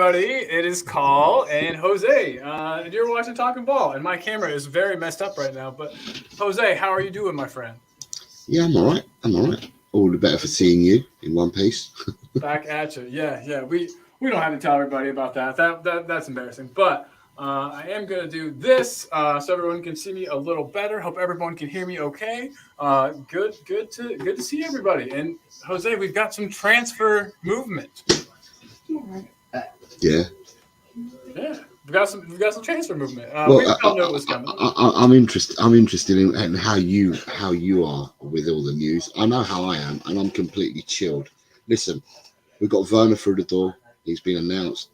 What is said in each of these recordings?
everybody. It is Carl and Jose. And you're watching Talking Ball, and my camera is very messed up right now. But Jose, how are you doing, my friend? Yeah, I'm all right. I'm all right. All the better for seeing you in one piece. Back at you. Yeah. We don't have to tell everybody about that. That's embarrassing. But I am gonna do this so everyone can see me a little better. Hope everyone can hear me okay. Good to see everybody. And Jose, we've got some transfer movement. Yeah. Yeah, we've got some transfer movement. Well, We all knew it was coming. I'm interested. I'm interested in how you are with all the news. I know how I am, and I'm completely chilled. Listen, we've got Werner through the door. He's been announced.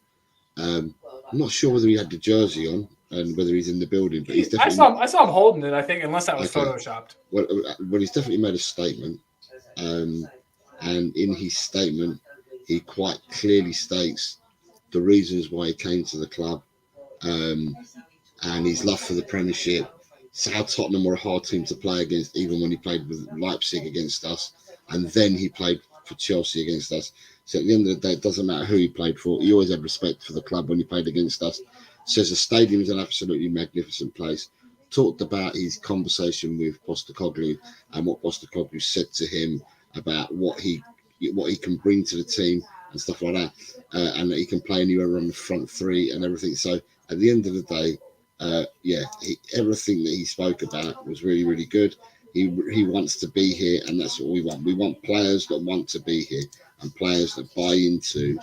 I'm not sure whether he had the jersey on and whether he's in the building, but he's definitely. I saw him holding it. I think, unless that was Okay. photoshopped. Well, he's definitely made a statement, and in his statement, he quite clearly states the reasons why he came to the club, and his love for the Premiership. It's how Tottenham were a hard team to play against, even when he played with Leipzig against us, and then he played for Chelsea against us. So at the end of the day, it doesn't matter who he played for. He always had respect for the club when he played against us. Says the stadium is an absolutely magnificent place. Talked about his conversation with Postecoglou and what Postecoglou said to him about what he can bring to the team and stuff like that, and that he can play anywhere on the front three and everything. So at the end of the day, everything that he spoke about was really, really good. He wants to be here, and that's what we want. We want players that want to be here and players that buy into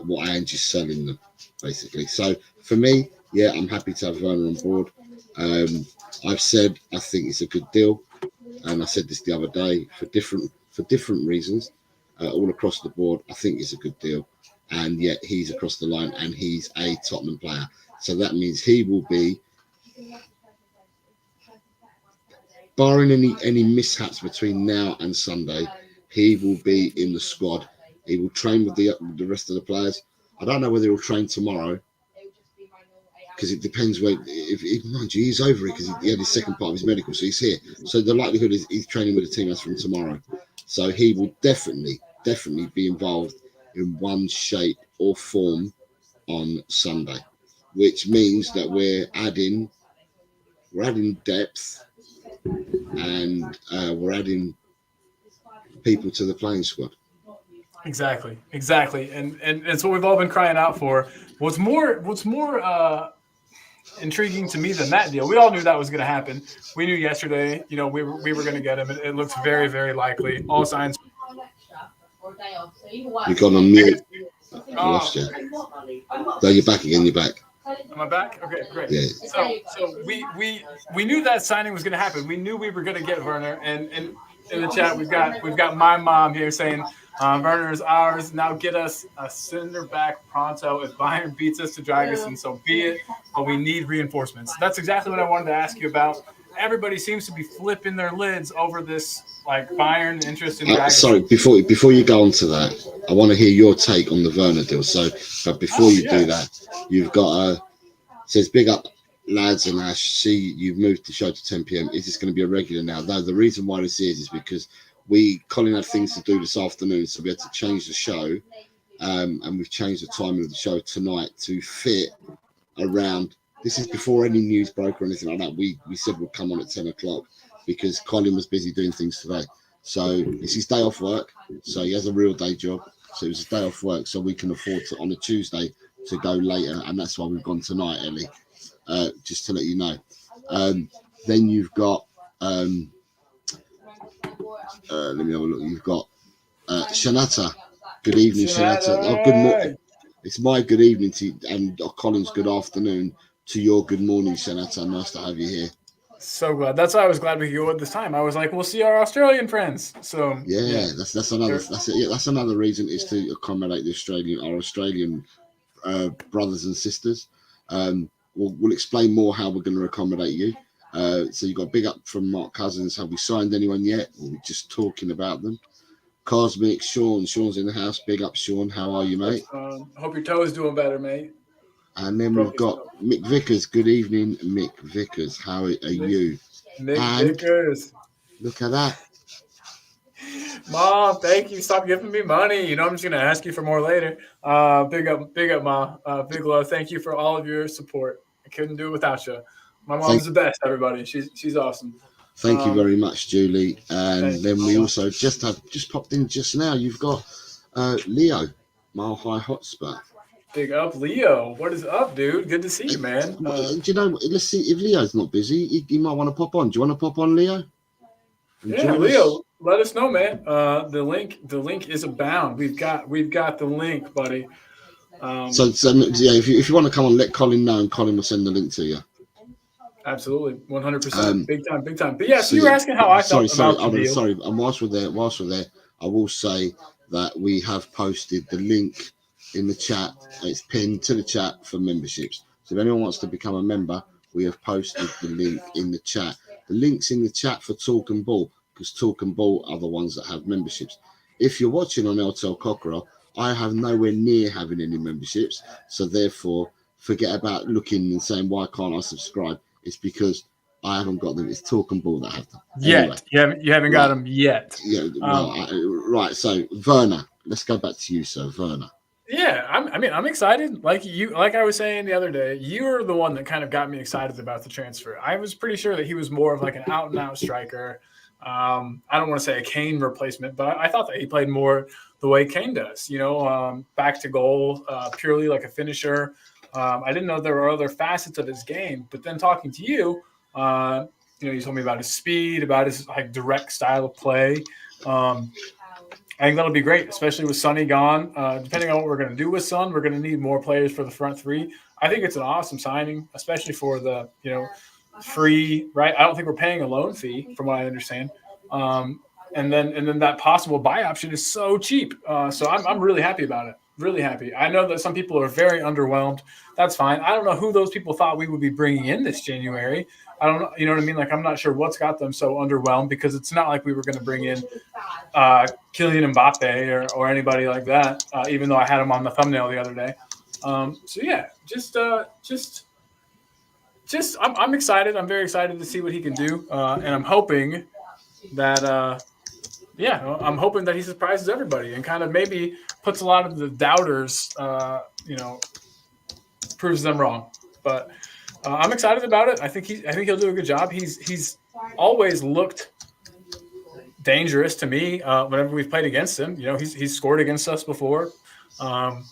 what Angie's selling them, basically. So for me, yeah, I'm happy to have Werner on board. I've said I think it's a good deal, and I said this the other day for different reasons, all across the board. I think it's a good deal, and yet he's across the line, and he's a Tottenham player. So that means he will be, barring any mishaps between now and Sunday, he will be in the squad. He will train with the rest of the players. I don't know whether he'll train tomorrow, because it depends where. If mind you, he's over it because he had his second part of his medical, so he's here. So the likelihood is he's training with the team as from tomorrow. So he will definitely be involved in one shape or form on Sunday, which means that we're adding depth, and we're adding people to the playing squad. Exactly, and it's what we've all been crying out for. What's more intriguing to me than that deal? We all knew that was going to happen. We knew yesterday, we were going to get him. It looks very, very likely. All signs. You got on mute. I lost you. No, you're back again. You're back. Am I back? Okay, great. Yeah. So we knew that signing was going to happen. We knew we were going to get Werner. And in the chat, we've got my mom here saying, Werner is ours. Now get us a center back pronto. If Bayern beats us to drag us, and so be it. But we need reinforcements. That's exactly what I wanted to ask you about. Everybody seems to be flipping their lids over this, like, Bayern interest in dragging. Sorry, before you go on to that, I want to hear your take on the Werner deal. So, but before you do that, you've got says big up lads and Ash. See, you've moved the show to 10 p.m. Is this going to be a regular now? No, the reason why this is because Colin had things to do this afternoon, so we had to change the show, and we've changed the timing of the show tonight to fit around. This is before any news broke or anything like that. We said we'd come on at 10 o'clock because Colin was busy doing things today. So it's his day off work, so he has a real day job. So it was his day off work, so we can afford to, on a Tuesday, to go later, and that's why we've gone tonight, Ellie. Just to let you know. Then you've got let me have a look. You've got Shanata. Good evening, Shanata. Oh, good morning. It's my good evening to you, and Colin's good afternoon to your good morning, Shanata. Nice to have you here. So glad. That's why I was glad we could go at this time. I was like, we'll see our Australian friends. So yeah. That's another reason is to accommodate our Australian brothers and sisters. We'll explain more how we're going to accommodate you. So you got big up from Mark Cousins. Have we signed anyone yet? Or are we just talking about them? Cosmic, Sean's in the house. Big up, Sean. How are you, mate? Hope your toe is doing better, mate. And then we've got Mick Vickers. Good evening, Mick Vickers. How are you? Mick Vickers. Look at that. Mom, thank you. Stop giving me money. You know, I'm just gonna ask you for more later. Big up, Ma. Big love. Thank you for all of your support. I couldn't do it without you. My Thank, mom's the best. Everybody, she's awesome. thank you very much, Julie. Thank And you, then we Mama. also just popped in just now. You've got Leo, Mile High Hotspur. Big up, Leo. What is up, dude? Good to see you, man. Do you know? Let's see if Leo's not busy. He might want to pop on. Do you want to pop on, Leo? And Yeah, join Leo, us? let us know, man. The link is abound. We've got the link, buddy. So yeah, if you want to come on, let Colin know, and Colin will send the link to you. Absolutely, 100%, Um, big time, big time. But yeah, so so you were yeah, asking how I sorry, felt about the Hold on, deal. sorry. And whilst we're there, I will say that we have posted the link in the chat. It's pinned to the chat for memberships. So if anyone wants to become a member, we have posted the link in the chat. The link's in the chat for Talk and Ball, because Talk and Ball are the ones that have memberships. If you're watching on LTL Cockerel, I have nowhere near having any memberships. So therefore, forget about looking and saying, why can't I subscribe? It's because I haven't got them. It's Talk and Ball that have them. Anyway, You haven't got them yet. yeah, well, right. So Werner, let's go back to you, sir. Werner. Yeah, I'm excited. Like I was saying the other day, you were the one that kind of got me excited about the transfer. I was pretty sure that he was more of like an out and out striker. I don't want to say a Kane replacement, but I thought that he played more the way Kane does. You know, back to goal, purely like a finisher. I didn't know there were other facets of his game, but then talking to you, you told me about his speed, about his like direct style of play. I think that'll be great, especially with Sonny gone. Depending on what we're going to do with Son, we're going to need more players for the front three. I think it's an awesome signing, especially for the free, right? I don't think we're paying a loan fee, from what I understand. And then that possible buy option is so cheap. So I'm really happy about it. Really happy. I know that some people are very underwhelmed. That's fine. I don't know who those people thought we would be bringing in this January. I don't know. You know what I mean? Like, I'm not sure what's got them so underwhelmed, because it's not like we were going to bring in Kylian Mbappe or anybody like that, even though I had him on the thumbnail the other day. So yeah, I'm excited. I'm very excited to see what he can do. And I'm hoping that, I'm hoping that he surprises everybody and kind of maybe puts a lot of the doubters, proves them wrong. But I'm excited about it. I think he'll do a good job. He's always looked dangerous to me whenever we've played against him. He's scored against us before. I'm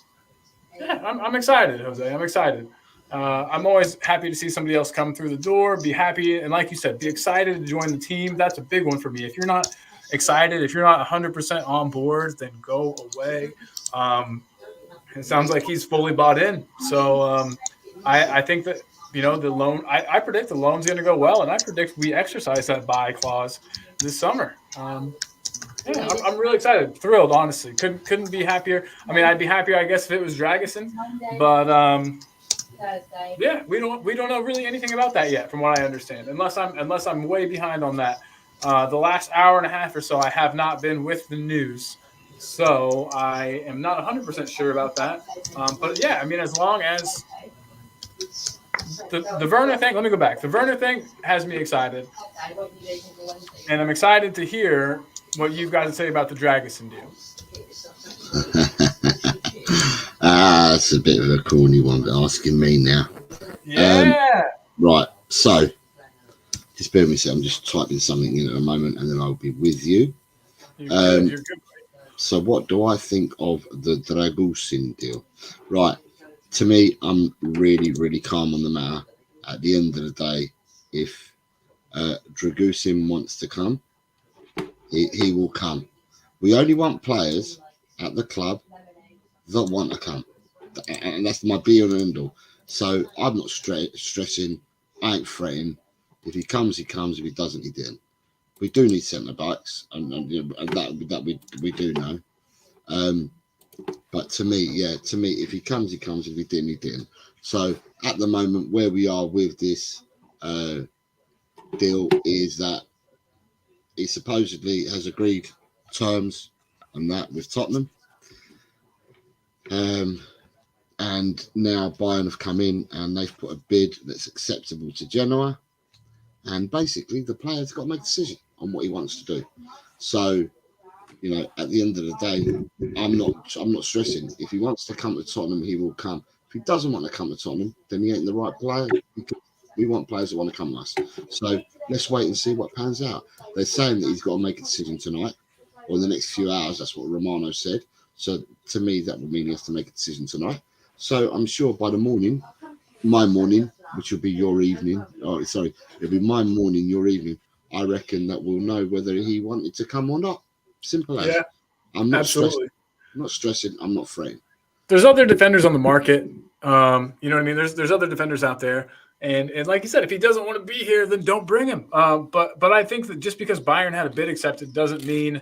excited, Jose. I'm excited. I'm always happy to see somebody else come through the door, be happy, and like you said, be excited to join the team. That's a big one for me. If you're not excited, if you're not 100% on board, then go away. It sounds like he's fully bought in. So I think that, the loan, I predict the loan's going to go well, and I predict we exercise that buy clause this summer. I'm really excited, thrilled, honestly. Couldn't be happier. I mean, I'd be happier, I guess, if it was Dragusin, but we don't know really anything about that yet, from what I understand, unless I'm way behind on that. The last hour and a half or so, I have not been with the news, so I am not 100% sure about that. But yeah, I mean, as long as the Werner thing, let me go back. The Werner thing has me excited, and I'm excited to hear what you've got to say about the Dragusin deal. That's a bit of a corny one, but asking me now. Yeah. Right, so just bear with me. I'm just typing something in at a moment, and then I'll be with you. You're good. So what do I think of the Dragusin deal? Right, to me, I'm really, really calm on the matter. At the end of the day, if Dragusin wants to come, he will come. We only want players at the club that want to come, and that's my be all and end all. So I'm not stressing. I ain't fretting. If he comes, he comes. If he doesn't, he didn't. We do need centre backs, and that we do know. But to me, if he comes, he comes. If he didn't, he didn't. So at the moment, where we are with this deal is that he supposedly has agreed terms on that with Tottenham. And now Bayern have come in and they've put a bid that's acceptable to Genoa. And basically, the player's got to make a decision on what he wants to do. So You know, at the end of the day, I'm not stressing. If he wants to come to Tottenham, he will come. If he doesn't want to come to Tottenham, then he ain't the right player. We want players that want to come to us. So let's wait and see what pans out. They're saying that he's got to make a decision tonight or in the next few hours. That's what Romano said. So to me, that would mean he has to make a decision tonight. So I'm sure by the morning, my morning, which will be your evening, it'll be my morning, your evening, I reckon that we'll know whether he wanted to come or not. Simple as. Yeah, I'm not absolutely. stressing. I'm not stressing. I'm not fretting. There's other defenders on the market. You know what I mean? There's other defenders out there. And like you said, if he doesn't want to be here, then don't bring him. But I think that just because Bayern had a bid accepted doesn't mean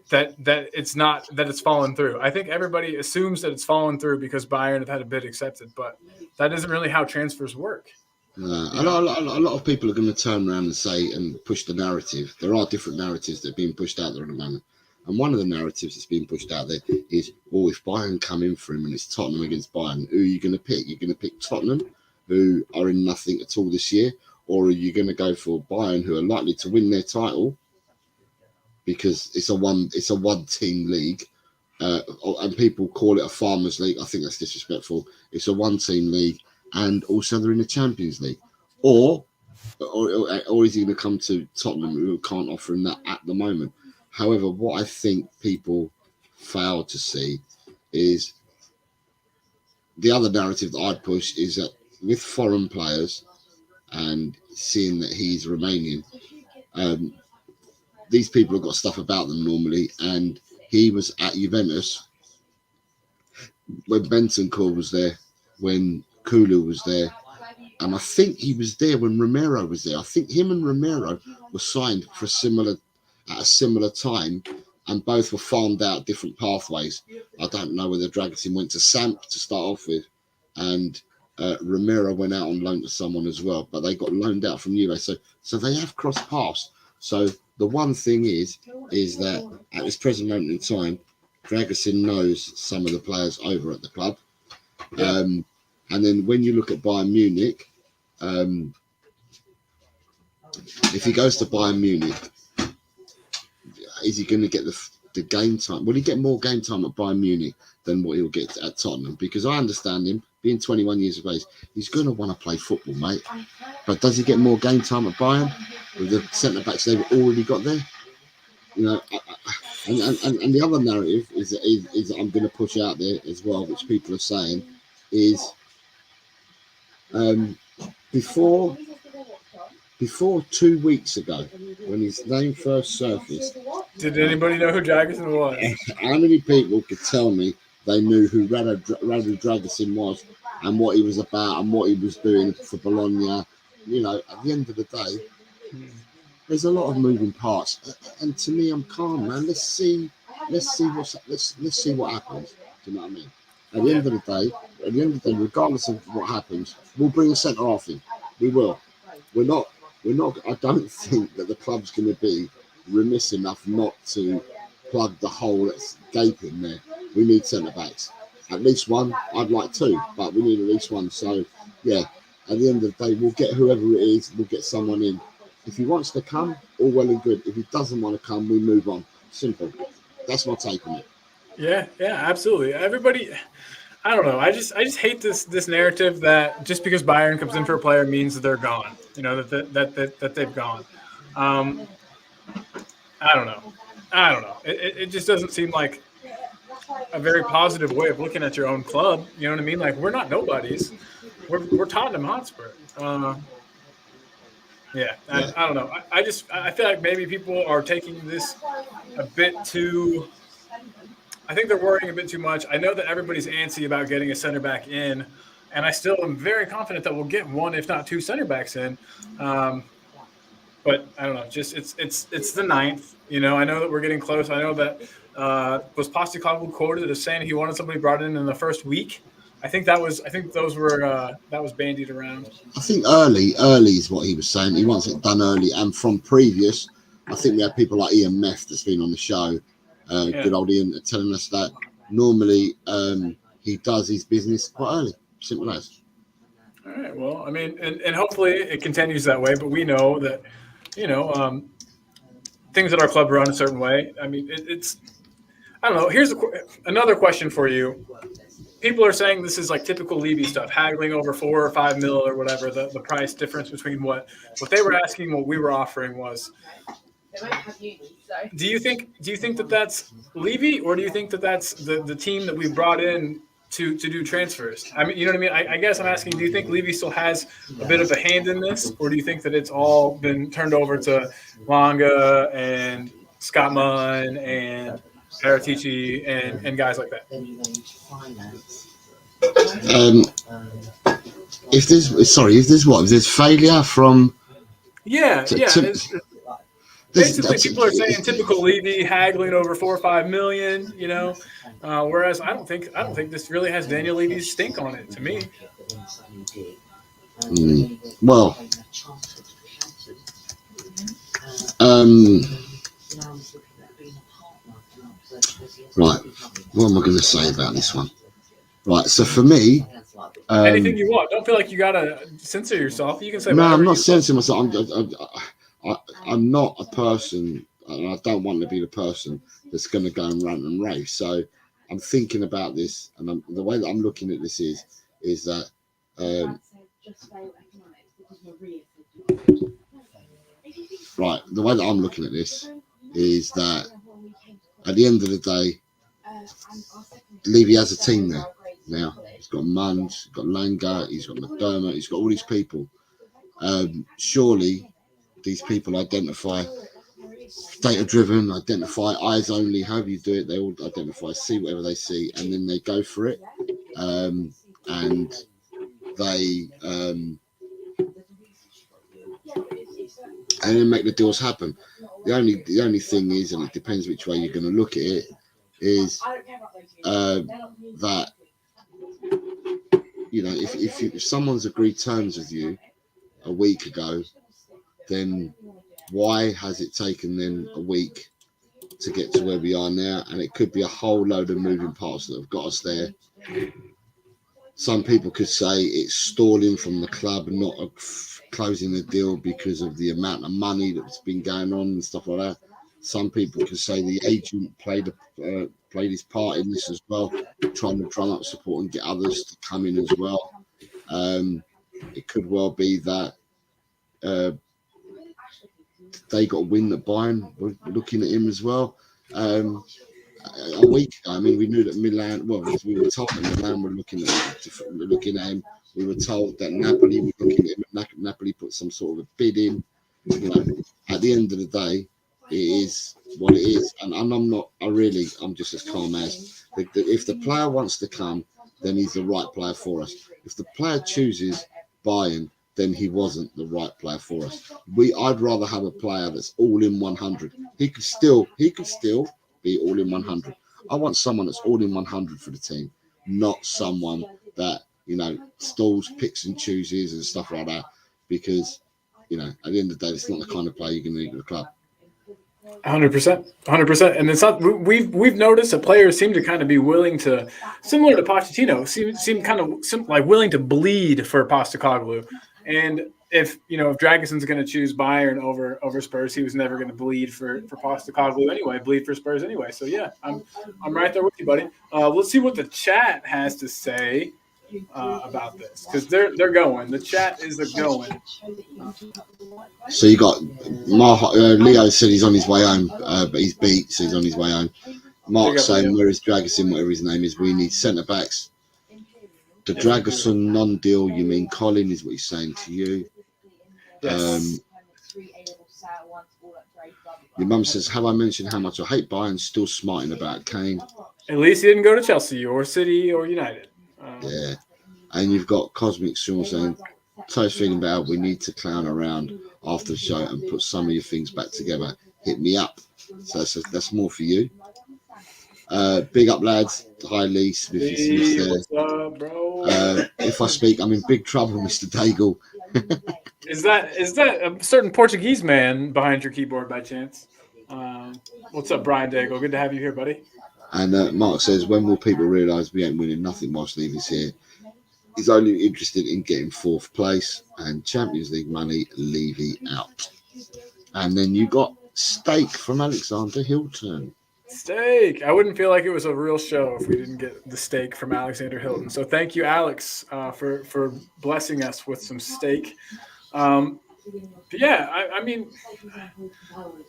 that it's fallen through. I think everybody assumes that it's fallen through because Bayern have had a bid accepted, but that isn't really how transfers work. A lot of people are going to turn around and say and push the narrative. There are different narratives that are being pushed out there at the moment. And one of the narratives that's being pushed out there is, if Bayern come in for him and it's Tottenham against Bayern, who are you going to pick? You're going to pick Tottenham, who are in nothing at all this year, or are you going to go for Bayern, who are likely to win their title because it's a one team league, and people call it a farmers league. I think that's disrespectful. It's a one team league, and also they're in the Champions League, or is he going to come to Tottenham, who can't offer him that at the moment? However, what I think people fail to see is the other narrative that I'd push is that with foreign players and seeing that he's Romanian, these people have got stuff about them normally. And he was at Juventus when Bentancur was there, when Kulu was there. And I think he was there when Romero was there. I think him and Romero were signed for at a similar time, and both were farmed out different pathways. I don't know whether Dragusin went to Samp to start off with, and Romero went out on loan to someone as well, but they got loaned out from Juve. So they have crossed paths. So the one thing is that at this present moment in time, Dragusin knows some of the players over at the club. Yeah. And then when you look at Bayern Munich, if he goes to Bayern Munich, is he going to get the game time? Will he get more game time at Bayern Munich than what he'll get at Tottenham? Because I understand him, being 21 years of age, he's going to want to play football, mate. But does he get more game time at Bayern with the centre-backs they've already got there? You know, and the other narrative is that I'm going to push out there as well, which people are saying, is before 2 weeks ago, when his name first surfaced, did anybody know who Dragusin was? How many people could tell me they knew who Radu Dragusin was and what he was about and what he was doing for Bologna? You know, at the end of the day, there's a lot of moving parts, and to me, I'm calm, man. Let's see what happens. Do you know what I mean? At the end of the day, regardless of what happens, we'll bring a centre half in. We will. We're not. I don't think that the club's going to be remiss enough not to plug the hole that's gaping there. We need centre backs. At least one. I'd like two, but we need at least one. So, yeah, at the end of the day, we'll get whoever it is, we'll get someone in. If he wants to come, all well and good. If he doesn't want to come, we move on. Simple. That's my take on it. Yeah, absolutely. Everybody, I don't know. I just hate this narrative that just because Bayern comes in for a player means that they're gone. You know, that they've gone. I don't know. It just doesn't seem like a very positive way of looking at your own club. You know what I mean? Like, we're not nobodies. We're Tottenham Hotspur. I don't know. I feel like maybe people are taking this a bit too. I think they're worrying a bit too much. I know that everybody's antsy about getting a center back in, and I still am very confident that we'll get one, if not two, center backs in. But I don't know. Just it's the 9th. You know, I know that we're getting close. I know that was Postecoglou quoted as saying he wanted somebody brought in the first week. I think that was bandied around. I think early is what he was saying. He wants it done early, and from previous, I think we had people like Ian Meth that's been on the show. Good old Ian telling us that normally he does his business quite early. Simple as. All right. Well, I mean, and hopefully it continues that way. But we know that, you know, things at our club run a certain way. I mean, it's I don't know. Here's another question for you. People are saying this is like typical Levy stuff, haggling over 4 or 5 mil or whatever. The price difference between what they were asking, what we were offering was. Do you think that that's Levy, or do you think that that's the team that we brought in to do transfers? I mean, you know what I mean? I guess I'm asking, do you think Levy still has a bit of a hand in this, or do you think that it's all been turned over to Longa and Scott Munn and Paratici and guys like that? If there's failure from basically people are saying typical Levy haggling over 4 or 5 million, you know, whereas I don't think this really has Daniel Levy's stink on it to me. Well, right, what am I going to say about this one? Right, so for me, anything you want. Don't feel like you gotta censor yourself. You can say no. I'm not censoring myself. I'm not a person, and I don't want to be the person that's going to go and rant and rave. So I'm thinking about this, and the way that I'm looking at this is that right. The way that I'm looking at this is that at the end of the day, Levy has a team there now. He's got Munn, he's got Langer, he's got McDermott, he's got all these people. Surely these people identify data-driven, identify eyes only, however you do it, they all identify, see whatever they see, and then they go for it. And they and then make the deals happen. The only thing is, and it depends which way you're going to look at it, is that, you know, if someone's agreed terms with you a week ago, then why has it taken them a week to get to where we are now? And it could be a whole load of moving parts that have got us there. Some people could say it's stalling from the club and not closing the deal because of the amount of money that's been going on and stuff like that. Some people could say the agent played his part in this as well, trying to drum up support and get others to come in as well. It could well be that they got wind that Bayern were looking at him as well. A week ago, I mean, we knew that Milan. Well, we were told that Milan were looking at him. We were told that Napoli were looking at him. Napoli put some sort of a bid in. You know, at the end of the day, it is what it is, and I'm just as calm as. If the player wants to come, then he's the right player for us. If the player chooses Bayern, then he wasn't the right player for us. I'd rather have a player that's all in 100. He could still be all in 100. I want someone that's all in 100 for the team, not someone that, you know, stalls, picks and chooses and stuff like that. Because, you know, at the end of the day, it's not the kind of player you're going to need at the club. 100%. And it's not. We've noticed that players seem to kind of be willing to, similar to Pochettino, seem kind of like willing to bleed for Postecoglou. And if Dragoson's going to choose Bayern over Spurs, he was never going to bleed for Postecoglou anyway. Bleed for Spurs anyway. So yeah, I'm right there with you, buddy. Let's see what the chat has to say about this, because they're going. The chat is going. So you got Leo said he's on his way home, but he's beat, so he's on his way home. Mark saying, where is Dragoson, whatever his name is, we need centre backs. The Dragoson non-deal, you mean Colin, is what he's saying to you. Yes. Your mum says, have I mentioned how much I hate Bayern? Still smarting about Kane. At least he didn't go to Chelsea or City or United. Yeah. And you've got Cosmic Sean saying, Toast feeling bad, we need to clown around after the show and put some of your things back together. Hit me up. So that's more for you. Big up, lads. Hi, Lee Smith. What's up, bro? If I speak, I'm in big trouble, Mr. Daigle. Is that a certain Portuguese man behind your keyboard by chance? What's up, Brian Daigle? Good to have you here, buddy. And Mark says, when will people realise we ain't winning nothing whilst Levy's here? He's only interested in getting 4th place and Champions League money. Levy out. And then you got Steak from Alexander Hilton. Steak. I wouldn't feel like it was a real show if we didn't get the steak from Alexander Hilton. So thank you, Alex, for blessing us with some steak. But yeah, I mean,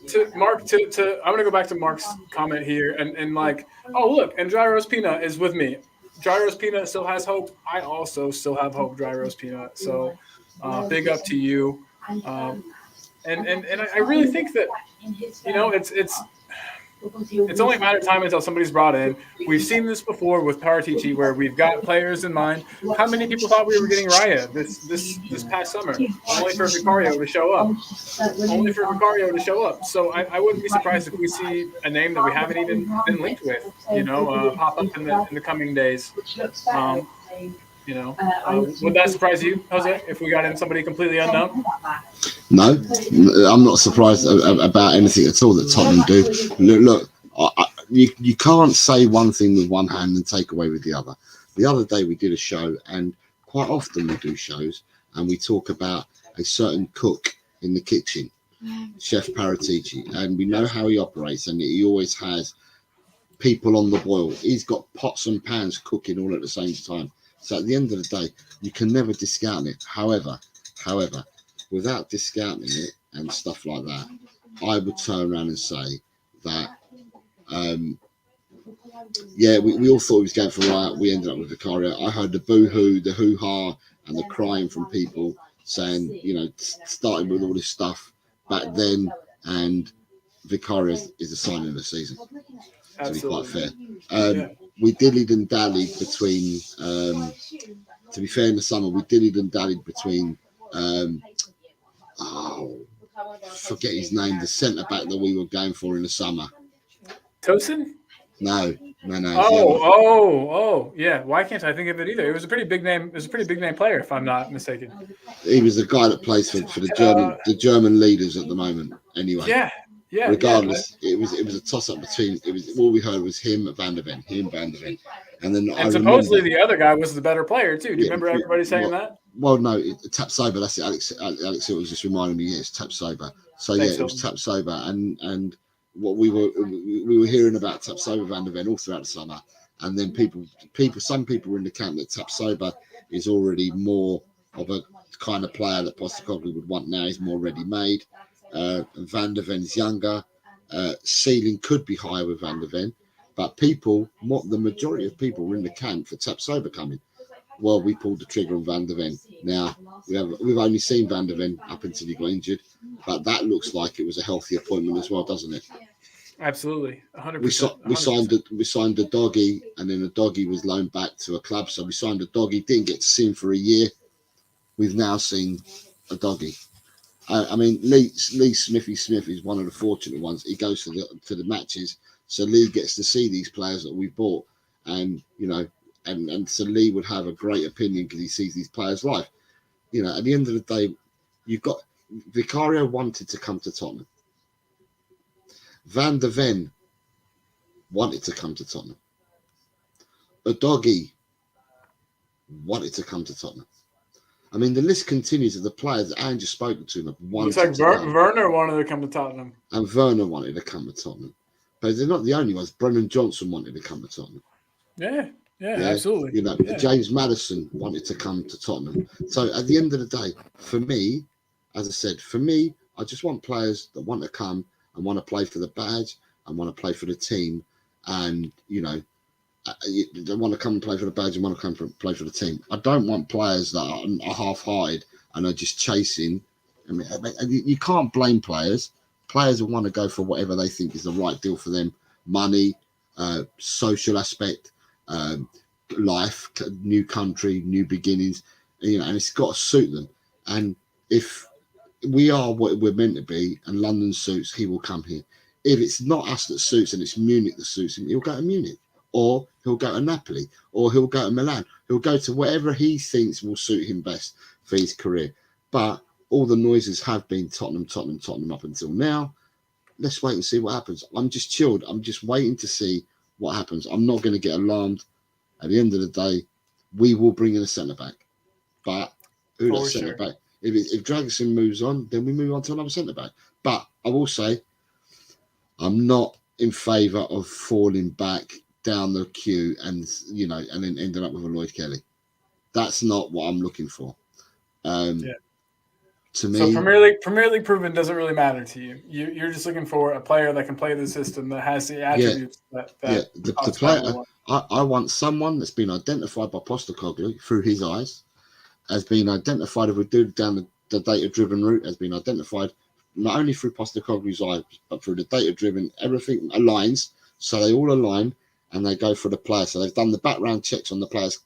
to Mark, I'm gonna go back to Mark's comment here, and like, oh look, and Dry Roast Peanut is with me. Dry Roast Peanut still has hope. I also still have hope, Dry Roast Peanut. So big up to you. And I really think that, you know, it's only a matter of time until somebody's brought in. We've seen this before with Paratici, where we've got players in mind. How many people thought we were getting Raya this past summer, only for Vicario to show up? Only for Vicario to show up. So I wouldn't be surprised if we see a name that we haven't even been linked with, you know, pop up in the coming days. You know, would that surprise you, Jose, if we got in somebody completely unknown? No, I'm not surprised about anything at all that Tottenham do. Look, you can't say one thing with one hand and take away with the other. The other day we did a show, and quite often we do shows, and we talk about a certain cook in the kitchen, Chef Paratici, and we know how he operates, and he always has people on the boil. He's got pots and pans cooking all at the same time. So at the end of the day, you can never discount it. However, without discounting it and stuff like that, I would turn around and say that, we all thought he was going for Riot. We ended up with Vicario. I heard the boo-hoo, the hoo-ha, and the crying from people saying, you know, starting with all this stuff back then, and Vicario is the sign of the season. Absolutely. To be quite fair. We dillied and dallied between, to be fair, in the summer, we dillied and dallied between, forget his name, the centre-back that we were going for in the summer. Tosin? No. Oh, yeah. Why can't I think of it either? It was a pretty big name. It was a pretty big name player, if I'm not mistaken. He was the guy that plays for the German leaders at the moment. Anyway. Yeah. Regardless, it was a toss-up between. It was all we heard was him, Van der Ven, and then supposedly the other guy was the better player too. Do you remember everybody saying that? Well, no, Tapsoba. That's it. Alex was just reminding me. Yeah, it's Tapsoba. So yeah, it was Tapsoba, and what we were hearing about Tapsoba, Van der Ven all throughout the summer, and then some people were in the camp that Tapsoba is already more of a kind of player that Postecoglou would want now. He's more ready-made. Van der Ven is younger. Ceiling could be higher with Van der Ven, but the majority of people were in the camp for Tapsoba coming. Well, we pulled the trigger on Van der Ven. Now we've only seen Van der Ven up until he got injured, but that looks like it was a healthy appointment as well, doesn't it? Absolutely, 100%. We signed the doggy, and then the doggy was loaned back to a club. So we signed the doggy, didn't get to see him for a year. We've now seen a doggy. I mean, Lee Smith is one of the fortunate ones. He goes to the matches, so Lee gets to see these players that we bought, and you know, and so Lee would have a great opinion because he sees these players live. You know, at the end of the day, you've got Vicario wanted to come to Tottenham. Van der Ven wanted to come to Tottenham. Udogie wanted to come to Tottenham. I mean, the list continues of the players that Ange spoken to them. Looks like Werner wanted to come to Tottenham. And Werner wanted to come to Tottenham. But they're not the only ones. Brennan Johnson wanted to come to Tottenham. Yeah, absolutely. You know, James Maddison wanted to come to Tottenham. So at the end of the day, for me, as I said, I just want players that want to come and want to play for the badge and want to play for the team. And, you know, they want to come and play for the badge and want to come play for the team. I don't want players that are half-hearted and are just chasing. I mean, you can't blame players. Players will want to go for whatever they think is the right deal for them. Money, social aspect, life, new country, new beginnings, you know, and it's got to suit them. And if we are what we're meant to be and London suits, he will come here. If it's not us that suits and it's Munich that suits him, he'll go to Munich. Or he'll go to Napoli, or he'll go to Milan. He'll go to wherever he thinks will suit him best for his career. But all the noises have been Tottenham up until now. Let's wait and see what happens. I'm just chilled. I'm just waiting to see what happens. I'm not going to get alarmed. At the end of the day, we will bring in a centre-back. But who that centre-back? If Dragosin moves on, then we move on to another centre-back. But I will say, I'm not in favour of falling back down the queue and and then ending up with a Lloyd Kelly. That's not what I'm looking for. To me, so Premier League proven doesn't really matter to you. You're just looking for a player that can play the system, that has the attributes the player. I want someone that's been identified by Postecoglou through his eyes, has been identified, if we do down the data-driven route, has been identified not only through Postecoglou's eyes, but through the data-driven, everything aligns, so they all align, and they go for the player. So they've done the background checks on the player's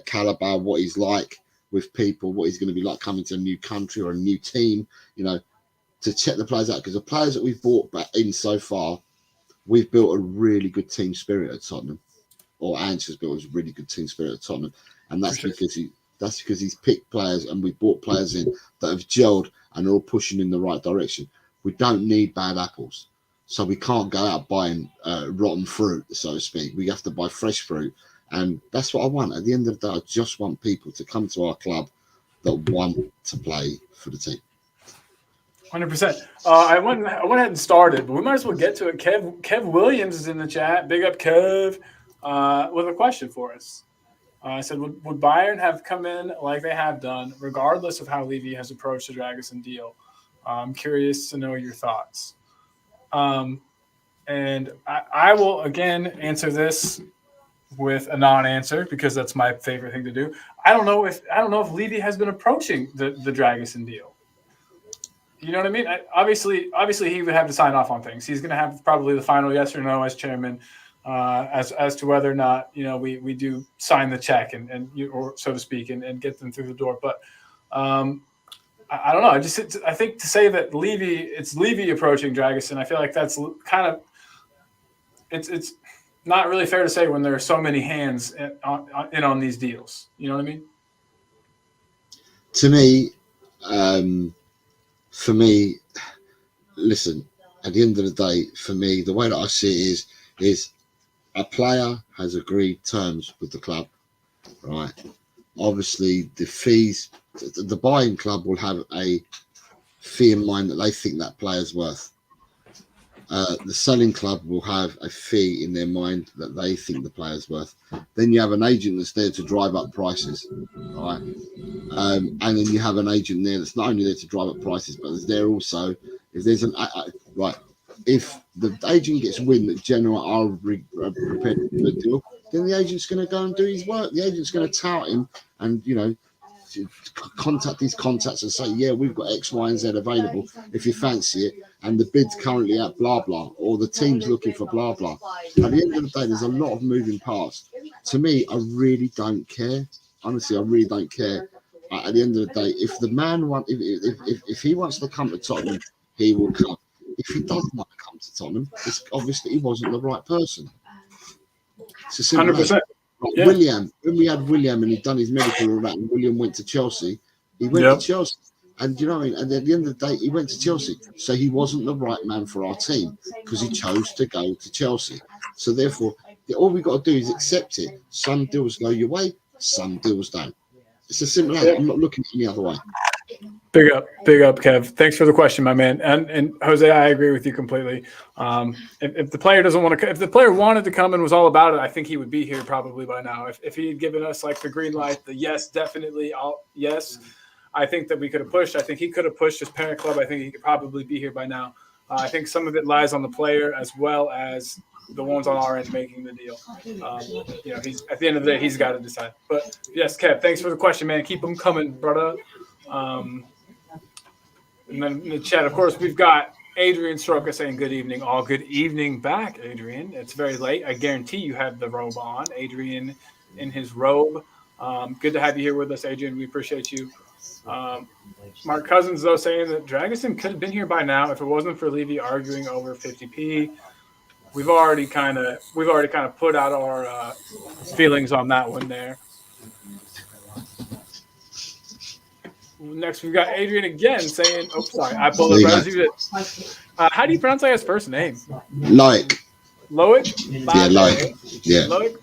caliber, what he's like with people, what he's going to be like coming to a new country or a new team, to check the players out. Because the players that we've brought back in so far, we've built a really good team spirit at Tottenham, or Ange has built a really good team spirit at Tottenham, and that's because he's picked players, and we brought players in that have gelled and are all pushing in the right direction. We don't need bad apples, so we can't go out buying rotten fruit, so to speak. We have to buy fresh fruit, and that's what I want. At the end of the day, I just want people to come to our club that want to play for the team. 100%. I went ahead and started, but we might as well get to it. Kev Williams is in the chat. Big up, Kev, with a question for us. I said, would Bayern have come in like they have done, regardless of how Levy has approached the Dragusin deal? I'm curious to know your thoughts. And I will, again, answer this with a non-answer because that's my favorite thing to do. I don't know if Levy has been approaching the Dragusin deal. You know what I mean? Obviously, he would have to sign off on things. He's going to have probably the final yes or no as chairman. As to whether or not we do sign the check or so to speak and get them through the door, but I don't know. I think to say that it's Levy approaching Dragusin, I feel like that's kind of it's not really fair to say when there are so many hands on these deals. You know what I mean? To me, for me, listen. At the end of the day, for me, the way that I see it is. A player has agreed terms with the club, right? Obviously, the fees, the buying club will have a fee in mind that they think that player's worth. The selling club will have a fee in their mind that they think the player's worth. Then you have an agent that's there to drive up prices, right? And then you have an agent there that's not only there to drive up prices, but is there also, if there's right. If the agent gets wind that Genoa are prepared to do a deal, then the agent's going to go and do his work. The agent's going to tout him and, contact these contacts and say, yeah, we've got X, Y, and Z available if you fancy it. And the bid's currently at blah, blah, or the team's looking for blah, blah. At the end of the day, there's a lot of moving parts. To me, I really don't care. Honestly, I really don't care. At the end of the day, if the man if he wants to come to Tottenham, he will come. If he doesn't want to come to Tottenham, it's obviously he wasn't the right person. It's a simple 100%. Yeah. William, when we had William and he'd done his medical and all that, and William went to Chelsea, he went to Chelsea. And you know what I mean? And at the end of the day, he went to Chelsea. So he wasn't the right man for our team because he chose to go to Chelsea. So therefore, all we've got to do is accept it. Some deals go your way, some deals don't. It's as simple as that. I'm not looking any other way. Big up, Kev. Thanks for the question, my man. And Jose, I agree with you completely. If the player doesn't want to, if the player wanted to come and was all about it, I think he would be here probably by now. If he had given us like the green light, the yes, definitely, yes, I think that we could have pushed. I think he could have pushed his parent club. I think he could probably be here by now. I think some of it lies on the player as well as the ones on our end making the deal. He's at the end of the day, he's got to decide. But yes, Kev, thanks for the question, man. Keep them coming, brother. And then in the chat, of course, we've got Adrian Soroka saying good evening. All good evening back, Adrian. It's very late. I guarantee you have the robe on. Adrian in his robe. Good to have you here with us, Adrian. We appreciate you. Mark Cousins, though, saying that Dragusin could have been here by now if it wasn't for Levy arguing over 50p. We've already kind of put out our feelings on that one there. Next, we've got Adrian again saying, "Oh, sorry, I pulled up." How do you pronounce his first name? Loic. Loic? Yeah, Loic. Yeah. Loic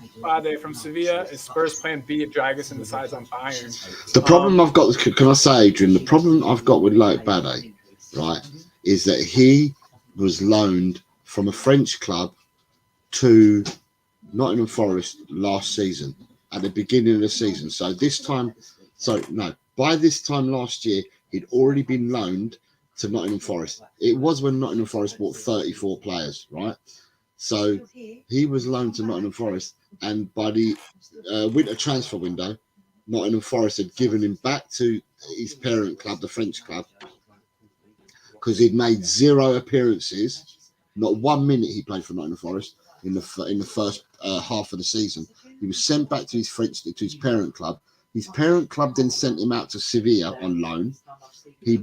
Bade from Sevilla is Spurs plan B if Dragusin decides on Bayern. The problem I've got, can I say, Adrian, the problem I've got with Loic Bade, right, is that he was loaned from a French club to Nottingham Forest last season at the beginning of the season. So by this time last year, he'd already been loaned to Nottingham Forest. It was when Nottingham Forest bought 34 players, right? So he was loaned to Nottingham Forest, and by the winter transfer window, Nottingham Forest had given him back to his parent club, the French club, because he'd made 0 appearances. Not 1 minute he played for Nottingham Forest in the first half of the season. He was sent back to his parent club. His parent club then sent him out to Sevilla on loan. He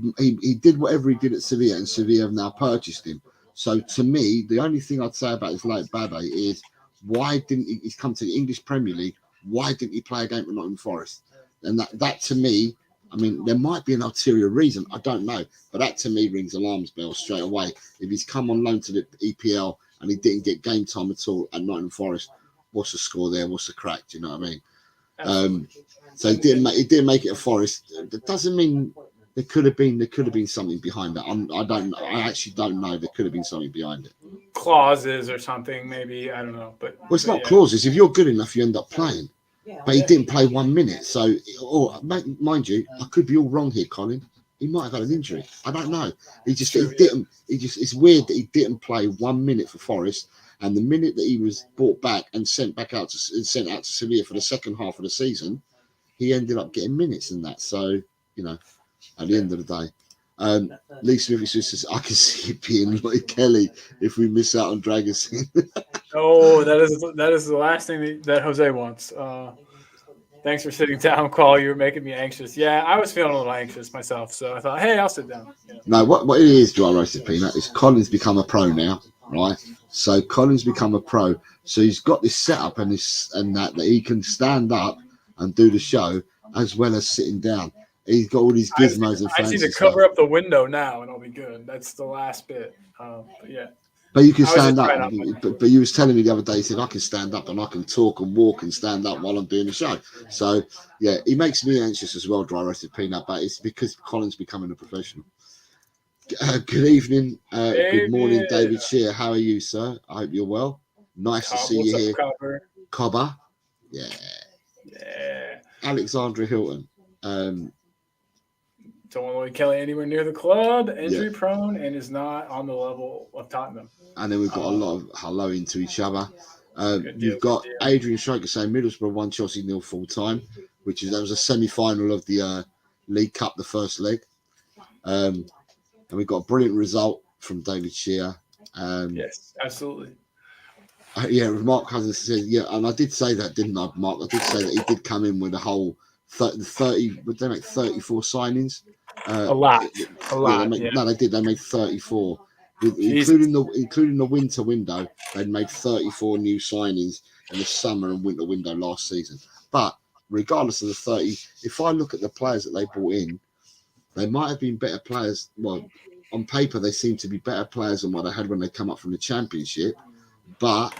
did whatever he did at Sevilla, and Sevilla have now purchased him. So to me, the only thing I'd say about his late Bade is, why didn't he's come to the English Premier League? Why didn't he play a game with Nottingham Forest? And that to me, I mean, there might be an ulterior reason, I don't know, but that to me rings alarms bells straight away. If he's come on loan to the EPL and he didn't get game time at all at Nottingham Forest, what's the score there? What's the crack? Do you know what I mean? So he didn't make it a Forest. That doesn't mean there could have been something behind that. I actually don't know. There could have been something behind it. Clauses or something, maybe, I don't know. But it's not clauses. If you're good enough, you end up playing. But he didn't play 1 minute. So, mind you, I could be all wrong here, Colin. He might have had an injury. I don't know. It's weird that he didn't play 1 minute for Forest. And the minute that he was brought back and sent out to Sevilla for the second half of the season, he ended up getting minutes in that. So, at the end of the day, Lee Smith says, I can see it being Lloyd Kelly if we miss out on Dragons. Oh, that is the last thing that Jose wants. Thanks for sitting down, Call. You were making me anxious. Yeah, I was feeling a little anxious myself, so I thought, hey, I'll sit down. Yeah. No, what it is, Dry Roasted Peanut, is Colin's become a pro now, right? So Colin's become a pro. So he's got this setup and that he can stand up and do the show as well as sitting down. He's got all these gizmos and fancy I need to cover up the window now, and I'll be good. That's the last bit. But yeah. But you can stand up. But you was telling me the other day, he said, I can stand up and I can talk and walk and stand up while I'm doing the show. So, yeah, he makes me anxious as well, Dry Roasted Peanut, but it's because Colin's becoming a professional. Good evening. Good morning, David Shear. How are you, sir? I hope you're well. Nice to see you here. Cobber. Yeah. Alexandra Hilton. Don't want Lloyd Kelly anywhere near the club, injury prone, and is not on the level of Tottenham. And then we've got a lot of hello into each other. You've got Adrian Schrager saying Middlesbrough won, Chelsea 0 full time, that was a semi-final of the League Cup, the first leg. And we've got a brilliant result from David Shear. Yes, absolutely. Mark Cousins says, and I did say that, didn't I, Mark? I did say that he did come in with a whole 30, would they make 34 signings? A lot. No, they did. They made 34, including the winter window. They'd made 34 new signings in the summer and winter window last season. But regardless of the 30, if I look at the players that they brought in, they might have been better players. Well, on paper, they seem to be better players than what they had when they come up from the Championship. But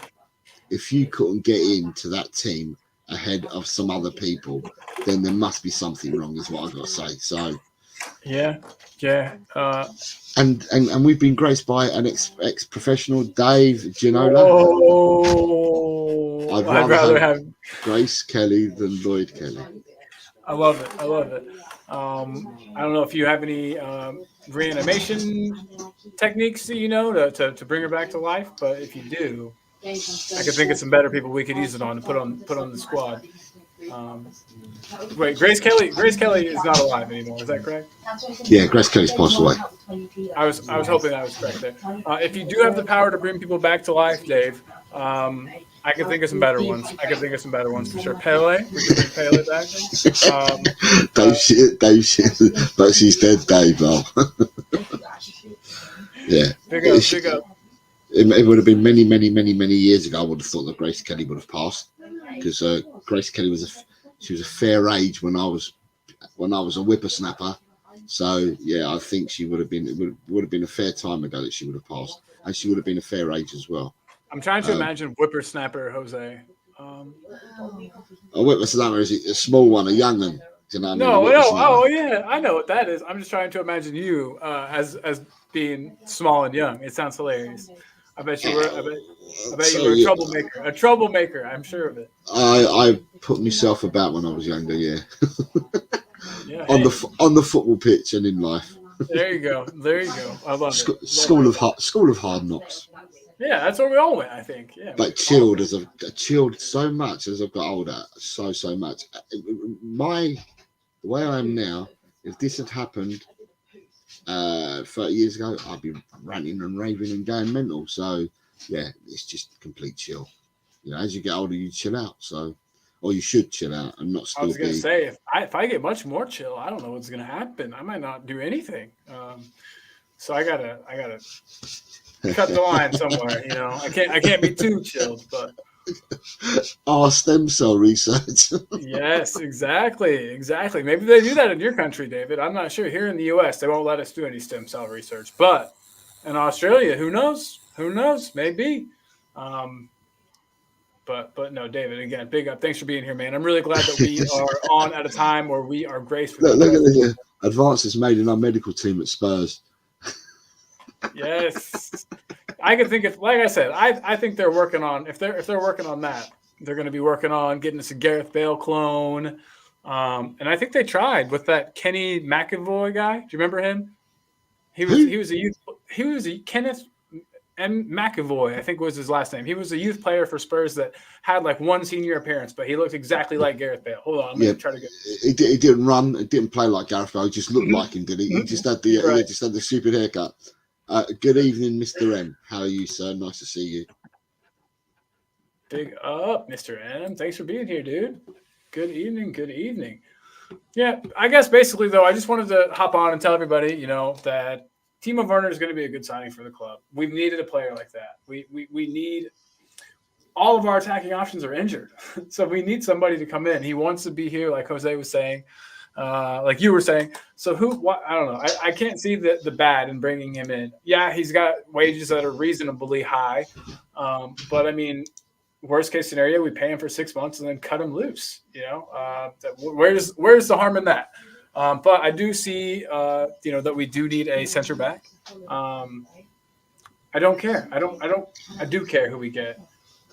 if you couldn't get into that team ahead of some other people, then there must be something wrong, is what I've got to say. So, and we've been graced by an ex-professional, Dave Ginola. Oh, I'd rather have Grace Kelly than Lloyd Kelly. I love it. I don't know if you have any reanimation techniques that to bring her back to life, but if you do, I can think of some better people we could use it on to put on the squad. Wait, Grace Kelly is not alive anymore. Is that correct? Yeah, Grace Kelly's passed away. I was hoping that was correct there. If you do have the power to bring people back to life, Dave, I can think of some better ones. For sure. Pele, we can bring Pele back. Dave shit, but she's dead, Dave. Yeah. Big up. It would have been many, many, many, many years ago. I would have thought that Grace Kelly would have passed, because Grace Kelly was a fair age when I was a whippersnapper. So yeah, I think she would have been. It would have been a fair time ago that she would have passed, and she would have been a fair age as well. I'm trying to imagine whippersnapper Jose. A whippersnapper is a small one, a young one. You know what I mean? Oh yeah, I know what that is. I'm just trying to imagine you as being small and young. It sounds hilarious. I bet you were. I bet you So were a yeah, troublemaker. A troublemaker. I'm sure of it. I put myself about when I was younger. Yeah, Yeah. on Hey, the football pitch and in life. there you go. There you go. I love it. Love it. School of hard knocks. Yeah, that's where we all went. I think. Yeah. But chilled as I've chilled so much as I've got older, so much. The way I am now, if this had happened 30 years ago, I'd be ranting and raving and going mental. So yeah, it's just complete chill. You know, as you get older, you chill out. So, or you should chill out and not I still was gonna be. say if I get much more chill, I don't know what's gonna happen. I might not do anything. So I gotta cut the line somewhere. You know, I can't be too chilled. But Our stem cell research. yes, exactly. Maybe they do that in your country, David. I'm not sure. Here in the U.S., they won't let us do any stem cell research, but in Australia, who knows? Who knows? Maybe. Um, but no, David. Again, big up. Thanks for being here, man. I'm really glad that we are on at a time where we are graced with Look your at presence. the advances made in our medical team at Spurs. Yes, I can think of. Like I said, I think they're working on. If they're working on that, they're going to be working on getting us a Gareth Bale clone. And I think they tried with that Kenny McAvoy guy. Do you remember him? He was a youth. He was a Kenneth M. McAvoy, I think was his last name. He was a youth player for Spurs that had like one senior appearance, but he looked exactly like Gareth Bale. Hold on, I'm going to try to get. He didn't run. He didn't play like Gareth Bale. He just looked like him, did he? He just had the Right. he just had the stupid haircut. Good evening, Mr. M. How are you, sir? Nice to see you. Big up, Mr. M. Thanks for being here, dude. Good evening. Good evening. Yeah, I guess basically though, I just wanted to hop on and tell everybody, you know, that Timo Werner is going to be a good signing for the club. We've needed a player like that. We need all of our attacking options are injured, so we need somebody to come in. He wants to be here, like Jose was saying, like you were saying. So I don't know. I can't see the bad in bringing him in. Yeah, he's got wages that are reasonably high, but I mean, worst case scenario, we pay him for 6 months and then cut him loose. You know, where's the harm in that? But I do see, you know, that we do need a center back. I don't care. I do care who we get,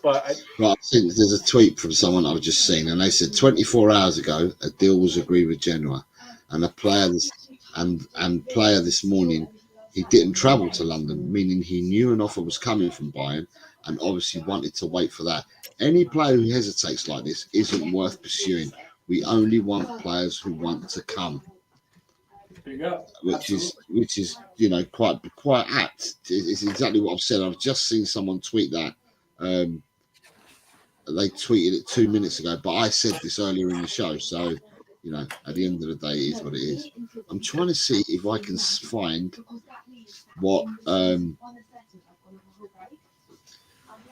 but Right, I think there's a tweet from someone I've just seen, and they said 24 hours ago a deal was agreed with Genoa, and player this morning he didn't travel to London, meaning he knew an offer was coming from Bayern, and obviously wanted to wait for that. Any player who hesitates like this isn't worth pursuing. We only want players who want to come. there you go. Which is you know quite apt. It's exactly what I've said. I've just seen someone tweet that. They tweeted it 2 minutes ago, but I said this earlier in the show. So you know, at the end of the day, it is what it is. I'm trying to see if I can find what.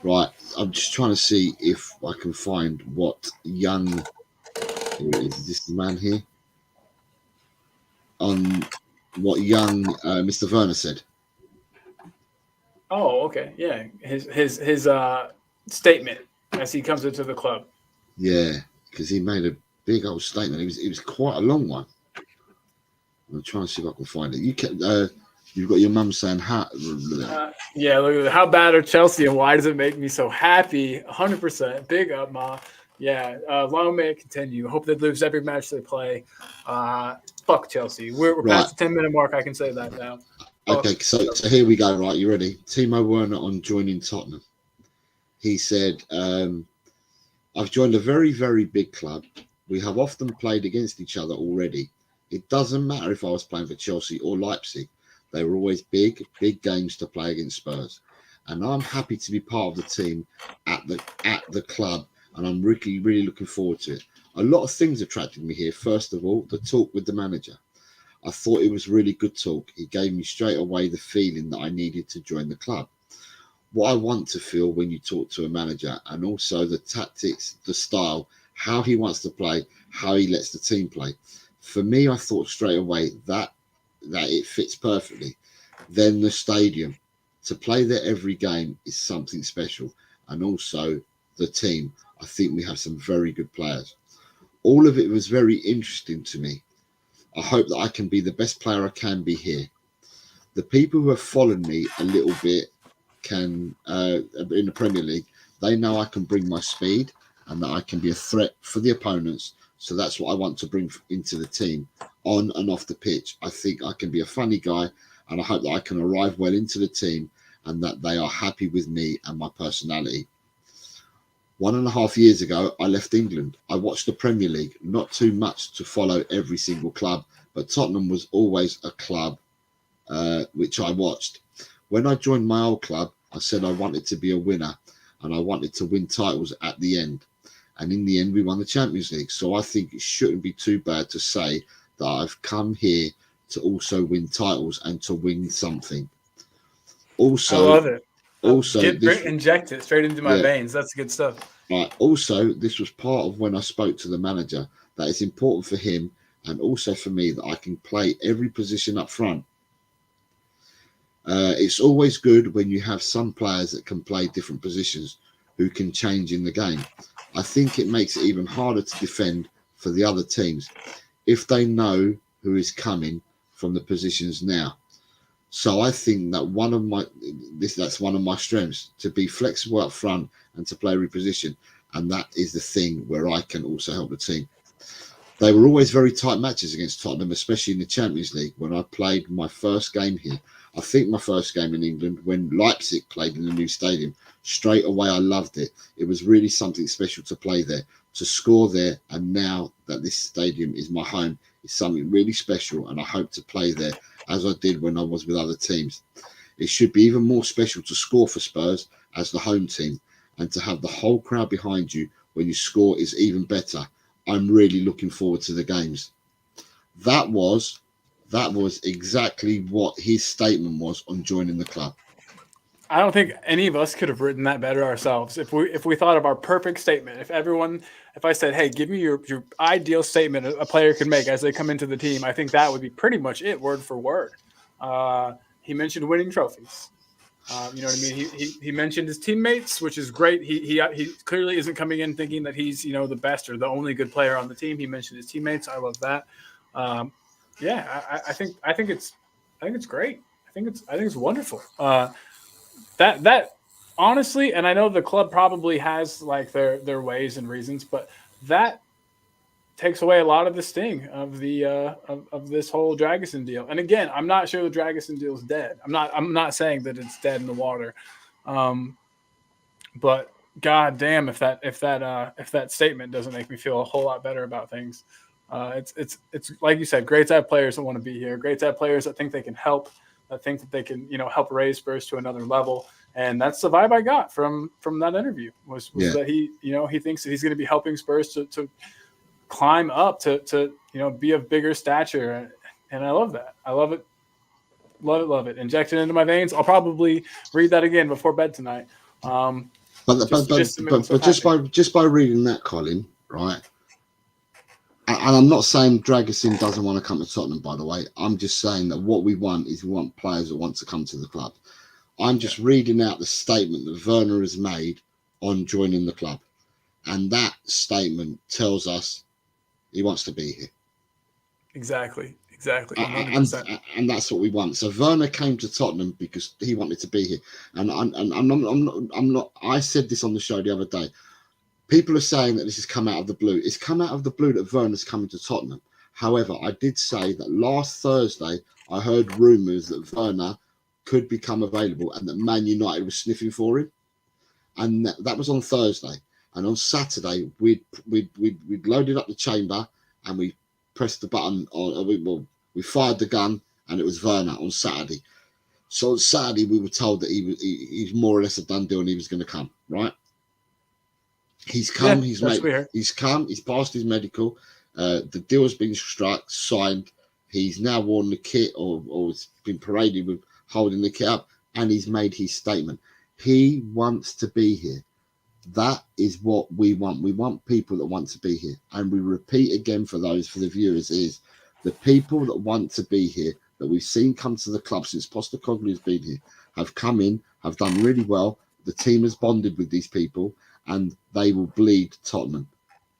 Right, I'm just trying to see if I can find what young. Is this the man here? On what young Mr. Werner said. Oh, okay, yeah. His statement as he comes into the club. Yeah, because he made a big old statement. It was quite a long one. I'm trying to see if I can find it. You've got your mum saying yeah, look at how bad are Chelsea and why does it make me so happy? 100%. Big up, Ma. Yeah, long may it continue. Hope they lose every match they play. Fuck Chelsea. We're past the 10-minute mark. I can say that now. Okay, so here we go. Right, you ready? Timo Werner on joining Tottenham. He said, I've joined a very, very big club. We have often played against each other already. It doesn't matter if I was playing for Chelsea or Leipzig. They were always big games to play against Spurs. And I'm happy to be part of the team at the club. And I'm really, really looking forward to it. A lot of things attracted me here. First of all, the talk with the manager. I thought it was really good talk. He gave me straight away the feeling that I needed to join the club. What I want to feel when you talk to a manager, and also the tactics, the style, how he wants to play, how he lets the team play. For me, I thought straight away that it fits perfectly. Then the stadium. To play there every game is something special. And also the team. I think we have some very good players. All of it was very interesting to me. I hope that I can be the best player I can be here. The people who have followed me a little bit can in the Premier League, they know I can bring my speed and that I can be a threat for the opponents. So that's what I want to bring into the team on and off the pitch. I think I can be a funny guy, and I hope that I can arrive well into the team and that they are happy with me and my personality. 1.5 years ago, I left England. I watched the Premier League, not too much to follow every single club, but Tottenham was always a club which I watched. When I joined my old club, I said I wanted to be a winner and I wanted to win titles at the end. And in the end, we won the Champions League. So I think it shouldn't be too bad to say that I've come here to also win titles and to win something. Also, I love it. Also, inject it straight into my veins. That's good stuff. Right. Also, this was part of when I spoke to the manager that it's important for him and also for me that I can play every position up front. It's always good when you have some players that can play different positions who can change in the game. I think it makes it even harder to defend for the other teams if they know who is coming from the positions now. So I think that that's one of my strengths, to be flexible up front and to play every position. And that is the thing where I can also help the team. They were always very tight matches against Tottenham, especially in the Champions League when I played my first game here. I think my first game in England when Leipzig played in the new stadium. Straight away, I loved it. It was really something special to play there, to score there. And now that this stadium is my home, it's something really special. And I hope to play there as I did when I was with other teams. It should be even more special to score for Spurs as the home team, and to have the whole crowd behind you when you score is even better. I'm really looking forward to the games. That was exactly what his statement was on joining the club. I don't think any of us could have written that better ourselves. If we thought of our perfect statement, if I said, hey, give me your ideal statement a player could make as they come into the team, I think that would be pretty much it, word for word. He mentioned winning trophies. You know what I mean? He mentioned his teammates, which is great. He clearly isn't coming in thinking that he's the best or the only good player on the team. He mentioned his teammates. I love that. I think it's great. I think it's wonderful. That honestly, and I know the club probably has like their ways and reasons, but that takes away a lot of the sting of the of this whole Dragusin deal. And again, I'm not sure the Dragusin deal is dead. I'm not saying that it's dead in the water. But god damn if that statement doesn't make me feel a whole lot better about things. It's like you said, great to have players that want to be here, great to have players that think they can help, that think that they can, help raise Spurs to another level. And that's the vibe I got from that interview was that he thinks that he's going to be helping Spurs to climb up to be of bigger stature. And I love that. I love it. Love it. Inject it into my veins. I'll probably read that again before bed tonight. But just by reading that, Colin, right? And I'm not saying Dragusin doesn't want to come to Tottenham, by the way. I'm just saying that what we want is we want players that want to come to the club. I'm just reading out the statement that Werner has made on joining the club. And that statement tells us he wants to be here. Exactly. And that's what we want. So Werner came to Tottenham because he wanted to be here. And I'm not. I said this on the show the other day. People are saying that this has come out of the blue. It's come out of the blue that Werner's coming to Tottenham. However, I did say that last Thursday I heard rumours that Werner could become available and that Man United was sniffing for him. And that was on Thursday. And on Saturday, we'd loaded up the chamber and we pressed the button. We fired the gun and it was Werner on Saturday. So on Saturday, we were told that he's more or less a done deal and he was going to come, right? He's come. Yeah, he's come. He's passed his medical. The deal has been struck, signed. He's now worn the kit or it's been paraded with holding the kit up, and he's made his statement. He wants to be here. That is what we want. We want people that want to be here. And we repeat again for the viewers is the people that want to be here that we've seen come to the club since Postecoglou has been here have come in, have done really well. The team has bonded with these people and they will bleed Tottenham.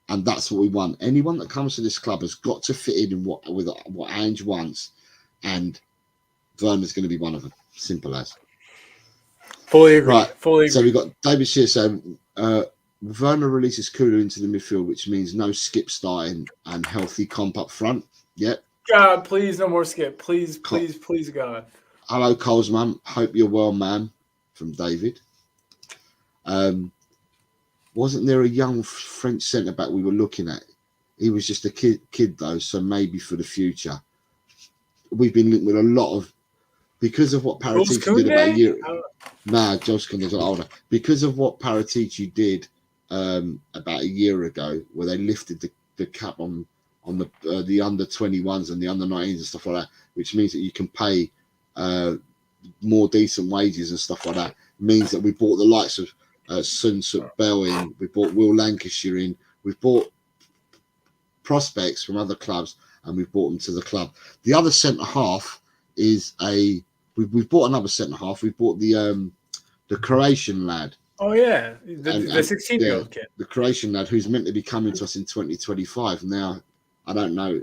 And that's what we want. Anyone that comes to this club has got to fit in with what Ange wants. And Werner's going to be one of them. Simple as. Fully agree. Right. Fully So agree. we've got David Shear saying Werner releases Kulu into the midfield, which means no Skip starting and healthy comp up front. Yep. God, please, no more Skip. Please, please, please, God. Hello, Cole's mum. Hope you're well, ma'am. From David. Wasn't there a young French centre back we were looking at? He was just a kid though, so maybe for the future. We've been linked with a lot of, because of what Paratici did about a year. Nah, Josh Kunde's older. Because of what Paratici did about a year ago, where they lifted the cap on the under 21s and the under 19s and stuff like that, which means that you can pay more decent wages and stuff like that. Means that we bought the likes of Sun Suk Bell in, we bought Will Lancashire in, we've bought prospects from other clubs, and we've brought them to the club. The other centre half is we've bought another centre half. We've bought the Croatian lad. Oh yeah, the 16-year-old kid. The Croatian lad who's meant to be coming to us in 2025. Now, I don't know.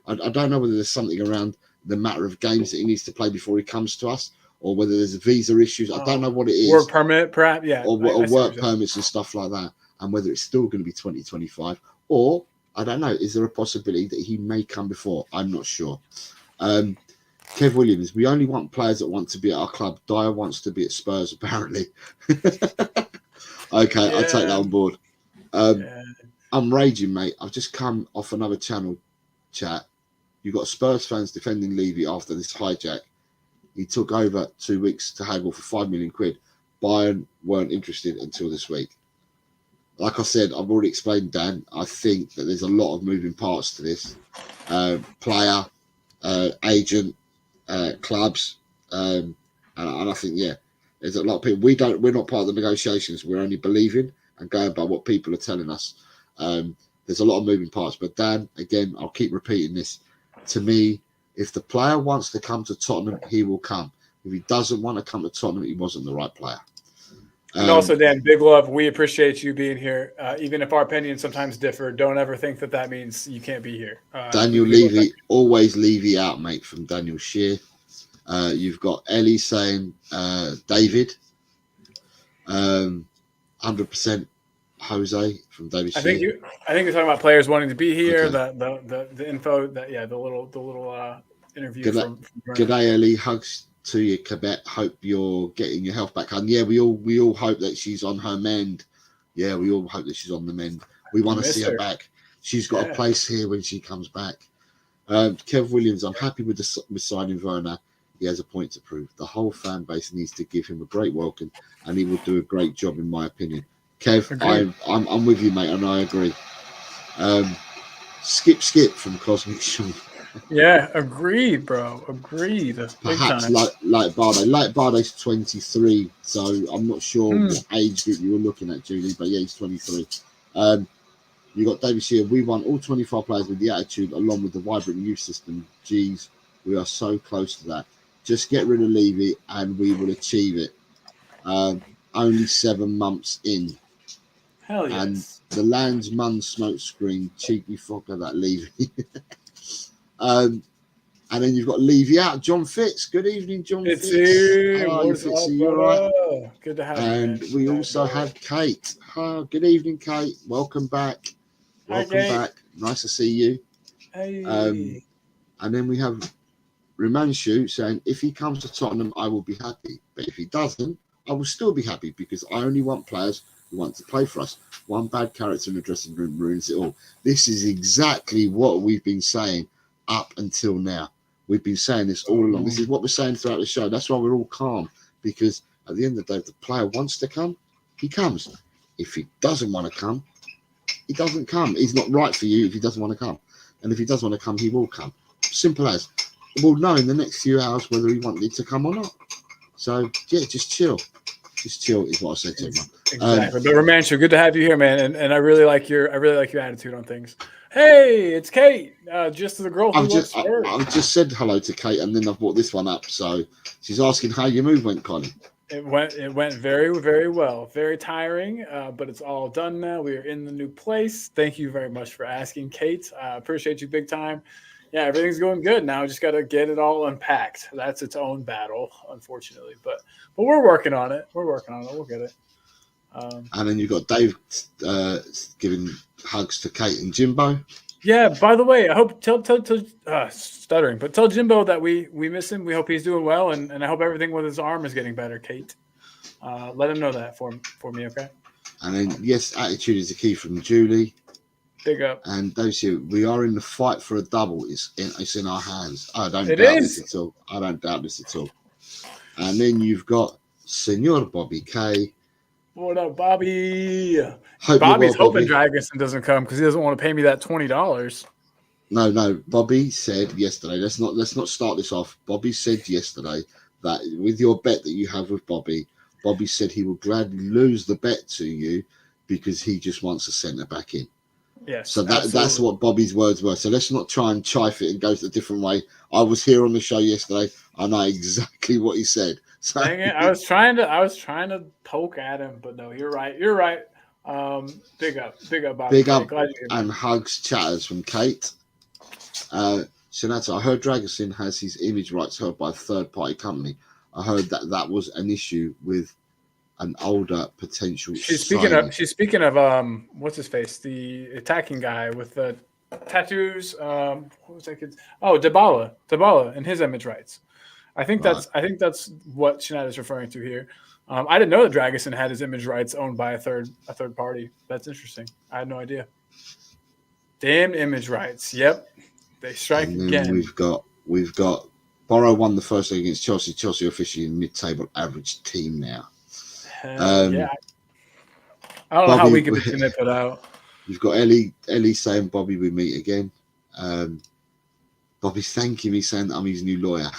I don't know whether there's something around the matter of games that he needs to play before he comes to us, or whether there's visa issues. I don't know what it is. Work permit, perhaps, yeah. Or work permits and stuff like that, and whether it's still going to be 2025, or I don't know. Is there a possibility that he may come before? I'm not sure. Kev Williams, we only want players that want to be at our club. Dyer wants to be at Spurs, apparently. Okay, yeah. I'll take that on board. I'm raging, mate. I've just come off another channel chat. You've got Spurs fans defending Levy after this hijack. He took over 2 weeks to haggle for £5 million. Bayern weren't interested until this week. Like I said, I've already explained, Dan. I think that there's a lot of moving parts to this. Player, agent, clubs, and I think there's a lot of people. We're not part of the negotiations. We're only believing and going by what people are telling us. There's a lot of moving parts. But Dan, again, I'll keep repeating this. To me, if the player wants to come to Tottenham, he will come. If he doesn't want to come to Tottenham, he wasn't the right player. And also, Dan, big love. We appreciate you being here. Even if our opinions sometimes differ, don't ever think that means you can't be here. Daniel Levy, always Levy out, mate, from Daniel Shear. You've got Ellie saying David. 100% Jose from David Shear. I think you're talking about players wanting to be here. Okay. The info that the little interview from G'day, Ellie. Hugs to you, Quebec. Hope you're getting your health back. And yeah, we all hope that she's on her mend. Yeah, we all hope that she's on the mend. We want to see her back. She's got a place here when she comes back. Kev Williams, I'm happy with signing Werner. He has a point to prove. The whole fan base needs to give him a great welcome, and he will do a great job, in my opinion. Kev, I'm with you, mate, and I agree. Skip from Cosmic Sean. Yeah, agreed, bro. Agreed. Perhaps like Barde. Like Barde's 23, so I'm not sure what age group you were looking at, Julie, but yeah, he's 23. You got David Shear. We want all 25 players with the attitude, along with the vibrant youth system. Geez, we are so close to that. Just get rid of Levy, and we will achieve it. Only 7 months in. Hell yes. And the Land's Mun smoke screen, cheeky fucker, that Levy. And then you've got Levy out. John Fitz. Good evening, John Fitz. How are you, Fitzy? You all right? Good to have you. And we also have Kate. Good evening, Kate. Welcome back. Welcome back. Nice to see you. Hey. And then we have Rimanshu saying, if he comes to Tottenham, I will be happy. But if he doesn't, I will still be happy because I only want players who want to play for us. One bad character in the dressing room ruins it all. This is exactly what we've been saying up until now. We've been saying this all along. This is what we're saying throughout the show. That's why we're all calm, because at the end of the day, if the player wants to come, he comes. If he doesn't want to come, he doesn't come. He's not right for you if he doesn't want to come. And if he does want to come, he will come. Simple as. We'll know in the next few hours whether he wanted to come or not. So, yeah, just chill. Just chill is what I said to him. Exactly. But Romancho, good to have you here, man. And I really like your attitude on things. Hey, it's Kate. Just the girl who looks first. I've just said hello to Kate, and then I've brought this one up. So she's asking how your move went, Colin. It went very, very well. Very tiring, but it's all done now. We are in the new place. Thank you very much for asking, Kate. I appreciate you big time. yeah, everything's going good now. Just got to get it all unpacked. That's its own battle, unfortunately. But we're working on it. We're working on it. We'll get it. And then you've got Dave giving hugs to Kate and Jimbo. Yeah. By the way, I hope tell stuttering, but tell Jimbo that we miss him. We hope he's doing well, and I hope everything with his arm is getting better. Kate, let him know that for me, okay? And then yes, attitude is the key from Julie. Big up. And those here, we are in the fight for a double. It's in our hands. I don't doubt this at all. I don't doubt this at all. And then you've got Senor Bobby K. What up, Bobby? Hope Bobby's well, hoping Bobby. Dragusin doesn't come because he doesn't want to pay me that $20. No. Bobby said yesterday. Let's not start this off. Bobby said yesterday that with your bet that you have with Bobby said he will gladly lose the bet to you because he just wants a centre back in. Yes. So that's what Bobby's words were. So let's not try and chife it and go a different way. I was here on the show yesterday. I know exactly what he said. So, dang it! I was trying to poke at him, but no, you're right. You're right. Big up, Bobby. Big up, and hugs, chatters from Kate. Shanata, I heard Dragusin has his image rights held by a third-party company. I heard that was an issue with an older potential. She's speaking of what's his face, the attacking guy with the tattoos. What was that kid? Oh, Dybala, and his image rights. I think that's what Shanata's referring to here. I didn't know that Dragusin had his image rights owned by a third party. That's interesting. I had no idea. Damn image rights. Yep, they strike again. We've got Borough won the first leg against Chelsea. Chelsea officially in mid-table average team now. Yeah. I don't know how we can nip it out. You've got Ellie saying, Bobby, we meet again. Bobby's thanking me, saying that I'm his new lawyer.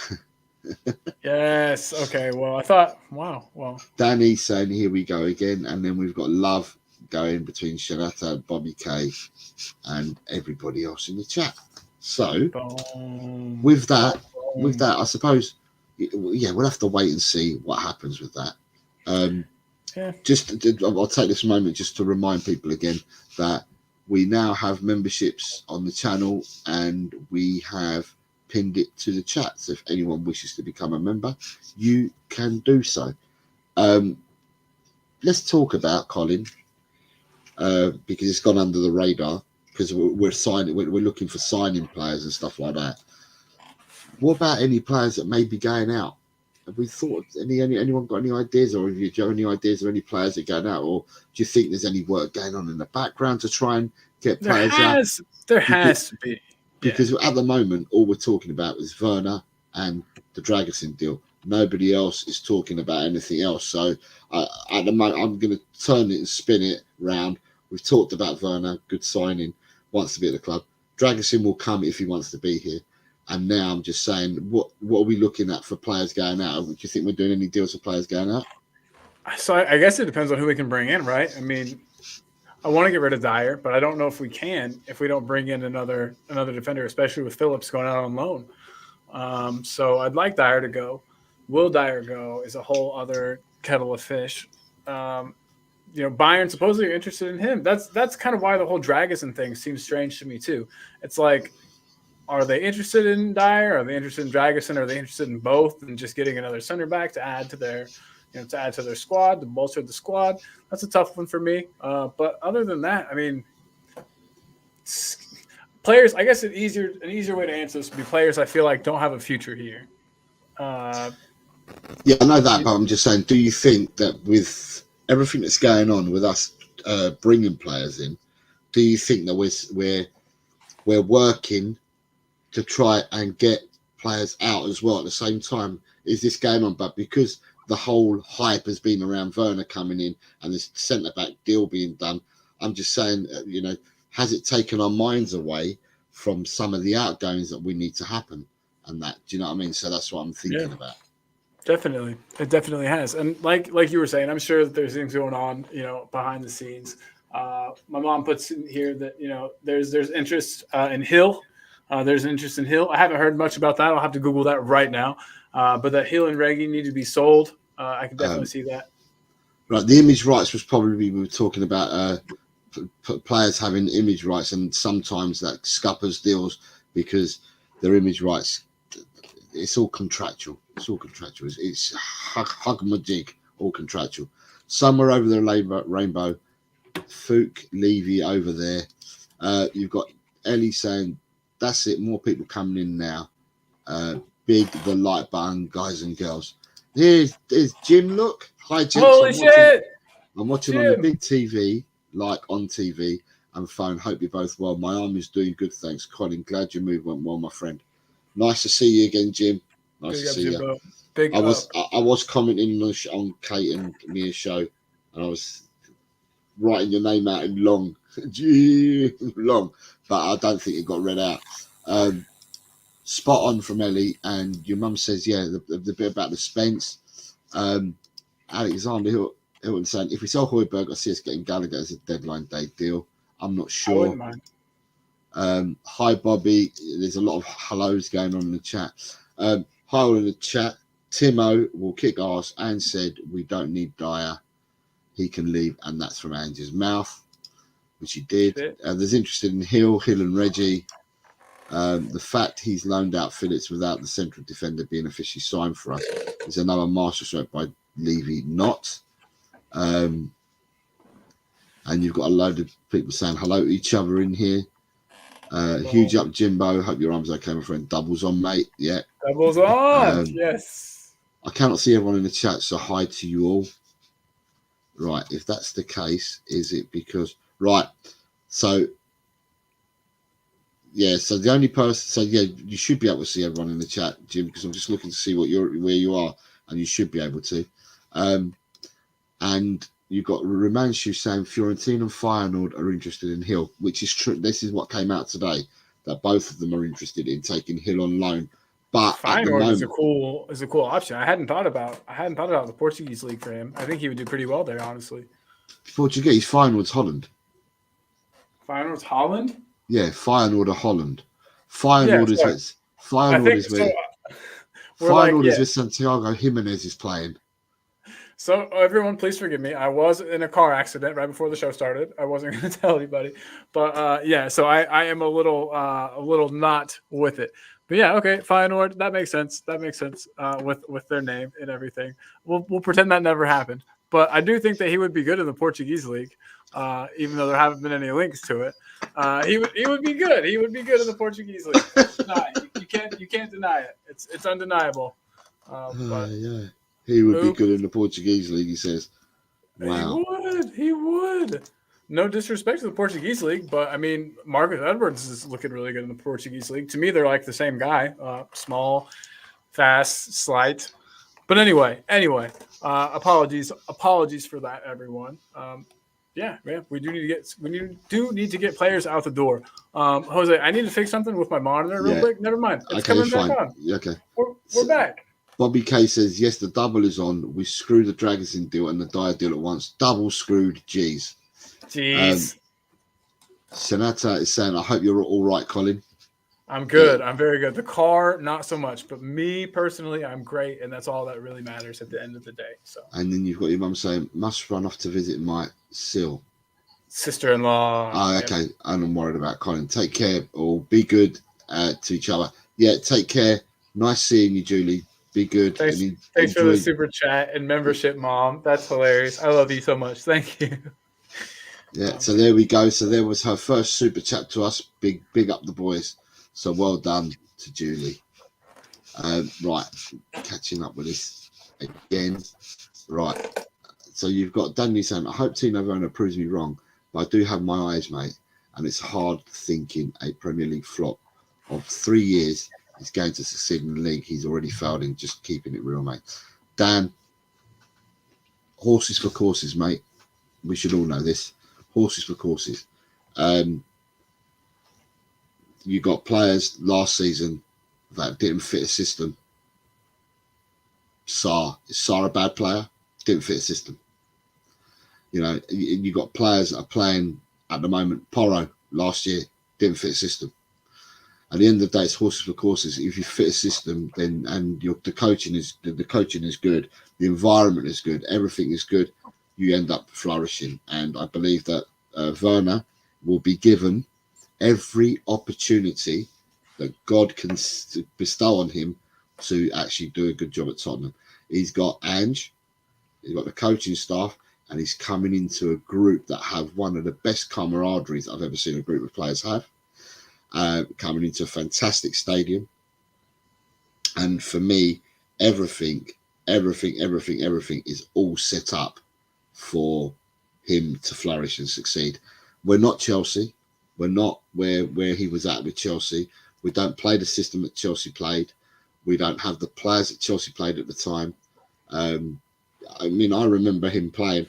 Yes. Okay. Well, I thought, wow. Well, Danny saying, here we go again. And then we've got love going between Shanata and Bobby K and everybody else in the chat. So with that, I suppose, yeah, we'll have to wait and see what happens with that. I'll take this moment just to remind people again that we now have memberships on the channel and we have pinned it to the chat. So if anyone wishes to become a member, you can do so. Let's talk about Colin because it's gone under the radar because we're looking for signing players and stuff like that. What about any players that may be going out? Have we thought anyone got any ideas, or do you have any ideas of any players that are going out, or do you think there's any work going on in the background to try and get players out? There has to be. Because at the moment, all we're talking about is Werner and the Dragusin deal. Nobody else is talking about anything else. So at the moment, I'm going to turn it and spin it round. We've talked about Werner, good signing, wants to be at the club. Dragusin will come if he wants to be here. And now I'm just saying, what are we looking at for players going out? Do you think we're doing any deals for players going out? So I guess it depends on who we can bring in, right? I mean, I want to get rid of Dyer, but I don't know if we can if we don't bring in another defender, especially with Phillips going out on loan. So I'd like Dyer to go. Will Dyer go is a whole other kettle of fish. Bayern supposedly are interested in him. That's kind of why the whole Dragusin thing seems strange to me too. It's like, are they interested in Dyer? Are they interested in Dragusin? Are they interested in both and just getting another center back to add to their squad, to bolster the squad? That's a tough one for me. But other than that, I mean, players. I guess an easier way to answer this would be players I feel like don't have a future here. Yeah, I know that, but I'm just saying, do you think that with everything that's going on with us bringing players in, do you think that we're working to try and get players out as well at the same time? Is this going on? But because the whole hype has been around Werner coming in and this centre-back deal being done, I'm just saying, has it taken our minds away from some of the outgoings that we need to happen? And that, do you know what I mean? So that's what I'm thinking about. Definitely. It definitely has. And like you were saying, I'm sure that there's things going on, behind the scenes. My mom puts in here that, there's interest in Hill. There's an interest in Hill. I haven't heard much about that. I'll have to Google that right now. But that Hill and Reggie need to be sold. I can definitely see that. Right. The image rights was probably, we were talking about players having image rights, and sometimes that scuppers deals because their image rights. It's all contractual. It's hug my jig, all contractual. Somewhere over the rainbow, Fook, Levy over there. You've got Ellie saying, "That's it. More people coming in now." Big the like button, guys and girls. There's Jim. Look, hi Jim. Holy shit! I'm watching on the big TV, like on TV and phone. Hope you're both well. My arm is doing good, thanks. Colin, glad your move went well, my friend. Nice to see you again, Jim. Nice to see you. I was commenting on Kate and Mia's show, and I was writing your name out in long, but I don't think it got read out. Spot on from Ellie, and your mum says, yeah, the bit about the Spence. Alexander Hilton saying, if we sell Højbjerg, I see us getting Gallagher as a deadline day deal. I'm not sure. I wouldn't mind. Hi, Bobby. There's a lot of hellos going on in the chat. Hi, all in the chat. Timo will kick ass and said, we don't need Dyer. He can leave, and that's from Ange's mouth, which he did. There's interested in Hill and Reggie. The fact he's loaned out Phillips without the central defender being officially signed for us is another masterstroke by Levy. Not. And you've got a load of people saying hello to each other in here. Huge up, Jimbo. Hope your arm's okay, my friend. Doubles on, mate. Yeah. Doubles on. Yes. I cannot see everyone in the chat, so hi to you all. Right. If that's the case, is it because... Right. So... Yeah, so the only person... So, yeah, you should be able to see everyone in the chat, Jim, because I'm just looking to see where you are, and you should be able to. And you've got Romanchu saying Fiorentina and Feyenoord are interested in Hill, which is true. This is what came out today, that both of them are interested in taking Hill on loan. But Feyenoord is a cool option. I hadn't thought about the Portuguese league for him. I think he would do pretty well there, honestly. Portuguese, Feyenoord's Holland. Feyenoord's Holland? Yeah, Feyenoord are Holland. Feyenoord is where Santiago Jimenez is playing. So everyone, please forgive me. I was in a car accident right before the show started. I wasn't going to tell anybody, but yeah. So I am a little not with it. But yeah, okay, Feyenoord. That makes sense. With their name and everything. We'll pretend that never happened. But I do think that he would be good in the Portuguese league, even though there haven't been any links to it. He would be good. He would be good in the Portuguese league. You can't deny it. It's undeniable. But yeah. He would be good in the Portuguese league, he says. Wow. He would. No disrespect to the Portuguese league, but I mean, Marcus Edwards is looking really good in the Portuguese league. To me, they're like the same guy. Small, fast, slight. But anyway, apologies for that, everyone. Yeah, we do need to get players out the door. Jose, I need to fix something with my monitor real quick. Never mind. It's coming back on. Okay. We're back. Bobby K says, yes, the double is on. We screwed the Dragonsin deal and the Dyer deal at once. Double screwed. Jeez. Sonata is saying, I hope you're all right, Colin. I'm good. I'm very good. The car, not so much. But me personally, I'm great. And that's all that really matters at the end of the day. So. And then you've got your mum saying, must run off to visit my sister-in-law. Oh, okay. Yeah. I'm worried about Colin. Take care or be good to each other. Yeah, take care. Nice seeing you, Julie. Be good. Thanks for the super chat and membership, Mom. That's hilarious. I love you so much. Thank you. Yeah, so there we go. So there was her first super chat to us. Big up the boys. So well done to Julie. Right, catching up with this again. Right, so you've got Daniel saying, I hope Tino Werner proves me wrong, but I do have my eyes, mate. And it's hard thinking a Premier League flop of 3 years is going to succeed in the league. He's already failed in just keeping it real, mate. Dan, horses for courses, mate. We should all know this. Horses for courses. You got players last season that didn't fit a system. Sarr. Is Sarr a bad player? Didn't fit a system. You know, you got players that are playing at the moment. Porro last year didn't fit a system. At the end of the day, it's horses for courses. If you fit a system, then and the coaching is good, the environment is good, everything is good, you end up flourishing. And I believe that Werner will be given every opportunity that God can bestow on him to actually do a good job at Tottenham. He's got Ange, he's got the coaching staff, and he's coming into a group that have one of the best camaraderies I've ever seen a group of players have. Coming into a fantastic stadium. And for me, everything is all set up for him to flourish and succeed. We're not Chelsea. We're not where he was at with Chelsea. We don't play the system that Chelsea played. We don't have the players that Chelsea played at the time. I mean, I remember him playing.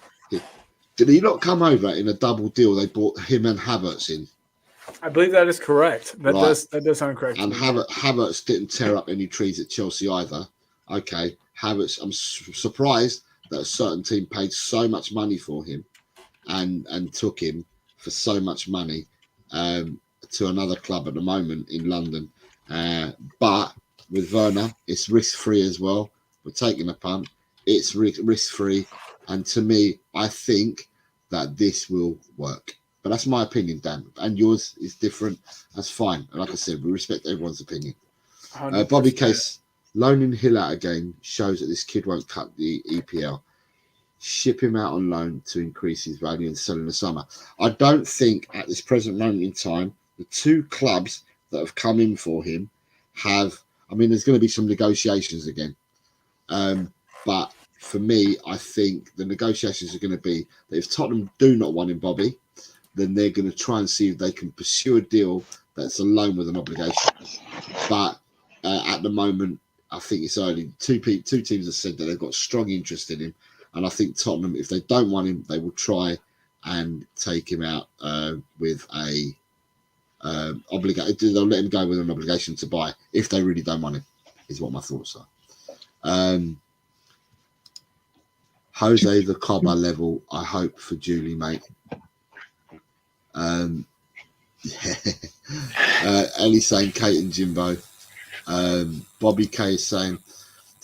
Did he not come over in a double deal? They brought him and Havertz in. I believe that is correct. That Right. does sound correct. And Havertz didn't tear up any trees at Chelsea either. Okay, Havertz. I'm surprised that a certain team paid so much money for him, and took him for so much money to another club at the moment in London. But with Werner, it's risk free as well. We're taking a punt. It's risk free, and to me, I think that this will work. But that's my opinion, Dan. And yours is different. That's fine. Like I said, we respect everyone's opinion. Bobby Case, loaning Hill out again shows that this kid won't cut the EPL. Ship him out on loan to increase his value and sell in the summer. I don't think at this present moment in time, the two clubs that have come in for him have, I mean, there's going to be some negotiations again. But for me, I think the negotiations are going to be that if Tottenham do not want him, Bobby, then they're going to try and see if they can pursue a deal that's a loan with an obligation. But at the moment, I think it's early. Two teams have said that they've got strong interest in him. And I think Tottenham, if they don't want him, they will try and take him out with a obligation. They'll let him go with an obligation to buy if they really don't want him, is what my thoughts are. Jose, the Coba level, I hope for Julie, mate. Ellie saying Kate and Jimbo. Bobby K is saying,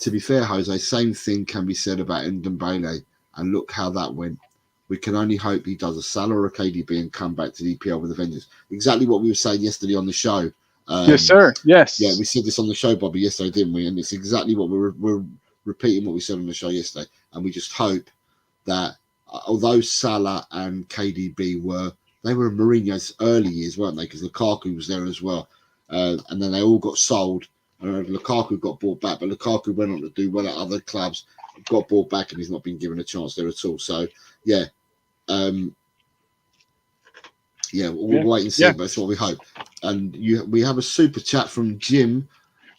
to be fair, Jose, same thing can be said about Ndombele, and look how that went. We can only hope he does a Salah or a KDB and come back to the EPL with a vengeance. Exactly what we were saying yesterday on the show. Yes, sir. Yes. Yeah, we said this on the show, Bobby, yesterday, didn't we? And it's exactly what we're repeating what we said on the show yesterday. And we just hope that although Salah and KDB were in Mourinho's early years, weren't they? Because Lukaku was there as well. And then they all got sold. And Lukaku got bought back, but Lukaku went on to do well at other clubs, got bought back, and he's not been given a chance there at all. So, yeah. We'll wait and see, but that's what we hope. And we have a super chat from Jim.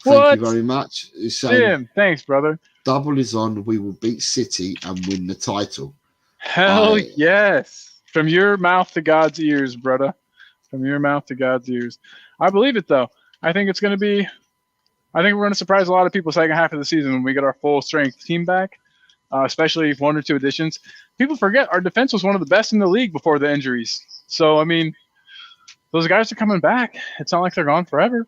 Thank you very much. Jim, thanks, brother. Double is on. We will beat City and win the title. Hell yes. From your mouth to God's ears, brother. From your mouth to God's ears. I believe it, though. I think we're going to surprise a lot of people second half of the season when we get our full strength team back, especially one or two additions. People forget our defense was one of the best in the league before the injuries. So, I mean, those guys are coming back. It's not like they're gone forever.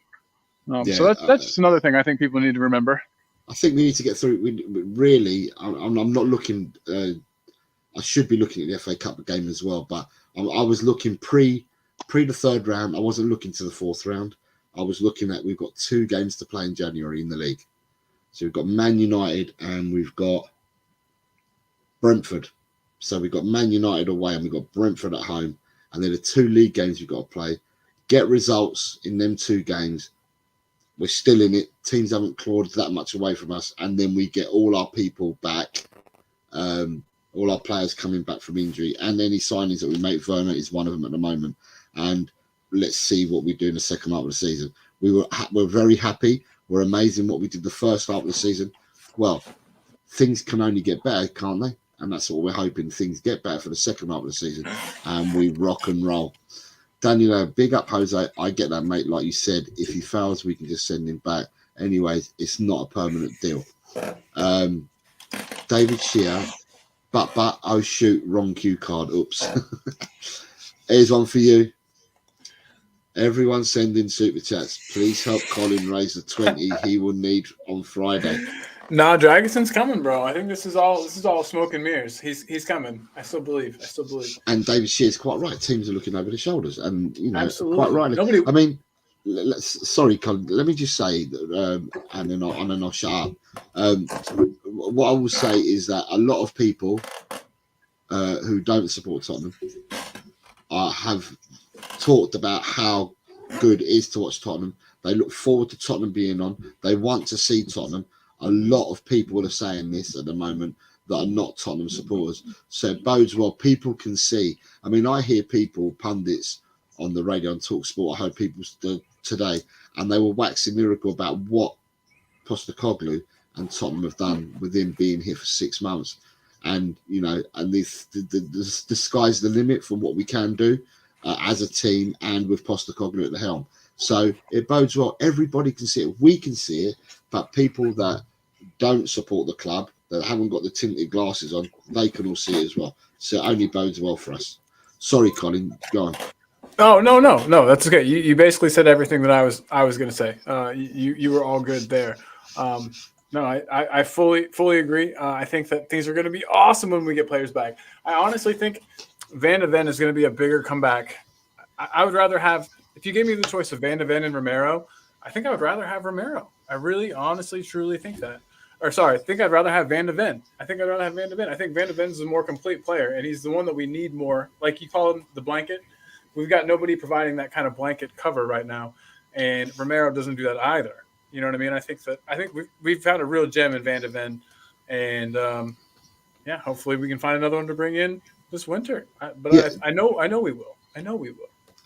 So that's just another thing I think people need to remember. I think we need to get through. I'm not looking. I should be looking at the FA Cup game as well, but I was looking pre the third round. I wasn't looking to the fourth round. I was looking at, we've got 2 games to play in January in the league. So we've got Man United and we've got Brentford. So we've got Man United away and we've got Brentford at home. And then the 2 league games we've got to play. Get results in them 2 games. We're still in it. Teams haven't clawed that much away from us. And then we get all our people back. All our players coming back from injury. And any signings that we make, Werner is one of them at the moment. And let's see what we do in the second half of the season. We're very happy. We're amazing what we did the first half of the season. Well, things can only get better, can't they? And that's what we're hoping. Things get better for the second half of the season. And we rock and roll. Daniel, big up, Jose. I get that, mate. Like you said, if he fails, we can just send him back. Anyways, it's not a permanent deal. David Shear. But, oh, shoot, wrong cue card. Oops. Here's one for you. Everyone send in super chats. Please help Colin raise the 20 he will need on Friday. Nah, Dragonson's coming, bro. I think this is all smoke and mirrors. He's coming. I still believe. And David Shear's quite right. Teams are looking over their shoulders, and Absolutely. quite right. I mean, sorry, Colin. Let me just say that, and then I'll shut up. What I will say is that a lot of people who don't support Tottenham have talked about how good it is to watch Tottenham. They look forward to Tottenham being on. They want to see Tottenham. A lot of people are saying this at the moment that are not Tottenham supporters. So it bodes well. People can see. I mean, I hear people, pundits on the radio on TalkSport. I heard people today, and they were waxing lyrical about what Postecoglou and Tottenham have done with him being here for 6 months. And, you know, and the sky's the limit for what we can do as a team and with Postecoglou at the helm. So it bodes well. Everybody can see it. We can see it, but people that don't support the club, that haven't got the tinted glasses on, they can all see it as well. So it only bodes well for us. Sorry, Colin, go on. Oh, no, that's okay. You basically said everything that I was going to say. You were all good there. No, I fully agree. I think that things are going to be awesome when we get players back. I honestly think Van de Ven is going to be a bigger comeback. I would rather have, if you gave me the choice of Van de Ven and Romero, I think I would rather have Romero. I really, honestly, truly think that. Or sorry, I think I'd rather have Van de Ven. I think Van de Ven is a more complete player, and he's the one that we need more. Like you call him the blanket. We've got nobody providing that kind of blanket cover right now, and Romero doesn't do that either. You know what I mean? I think we've found a real gem in Van de Ven, and yeah, hopefully we can find another one to bring in this winter. I know we will.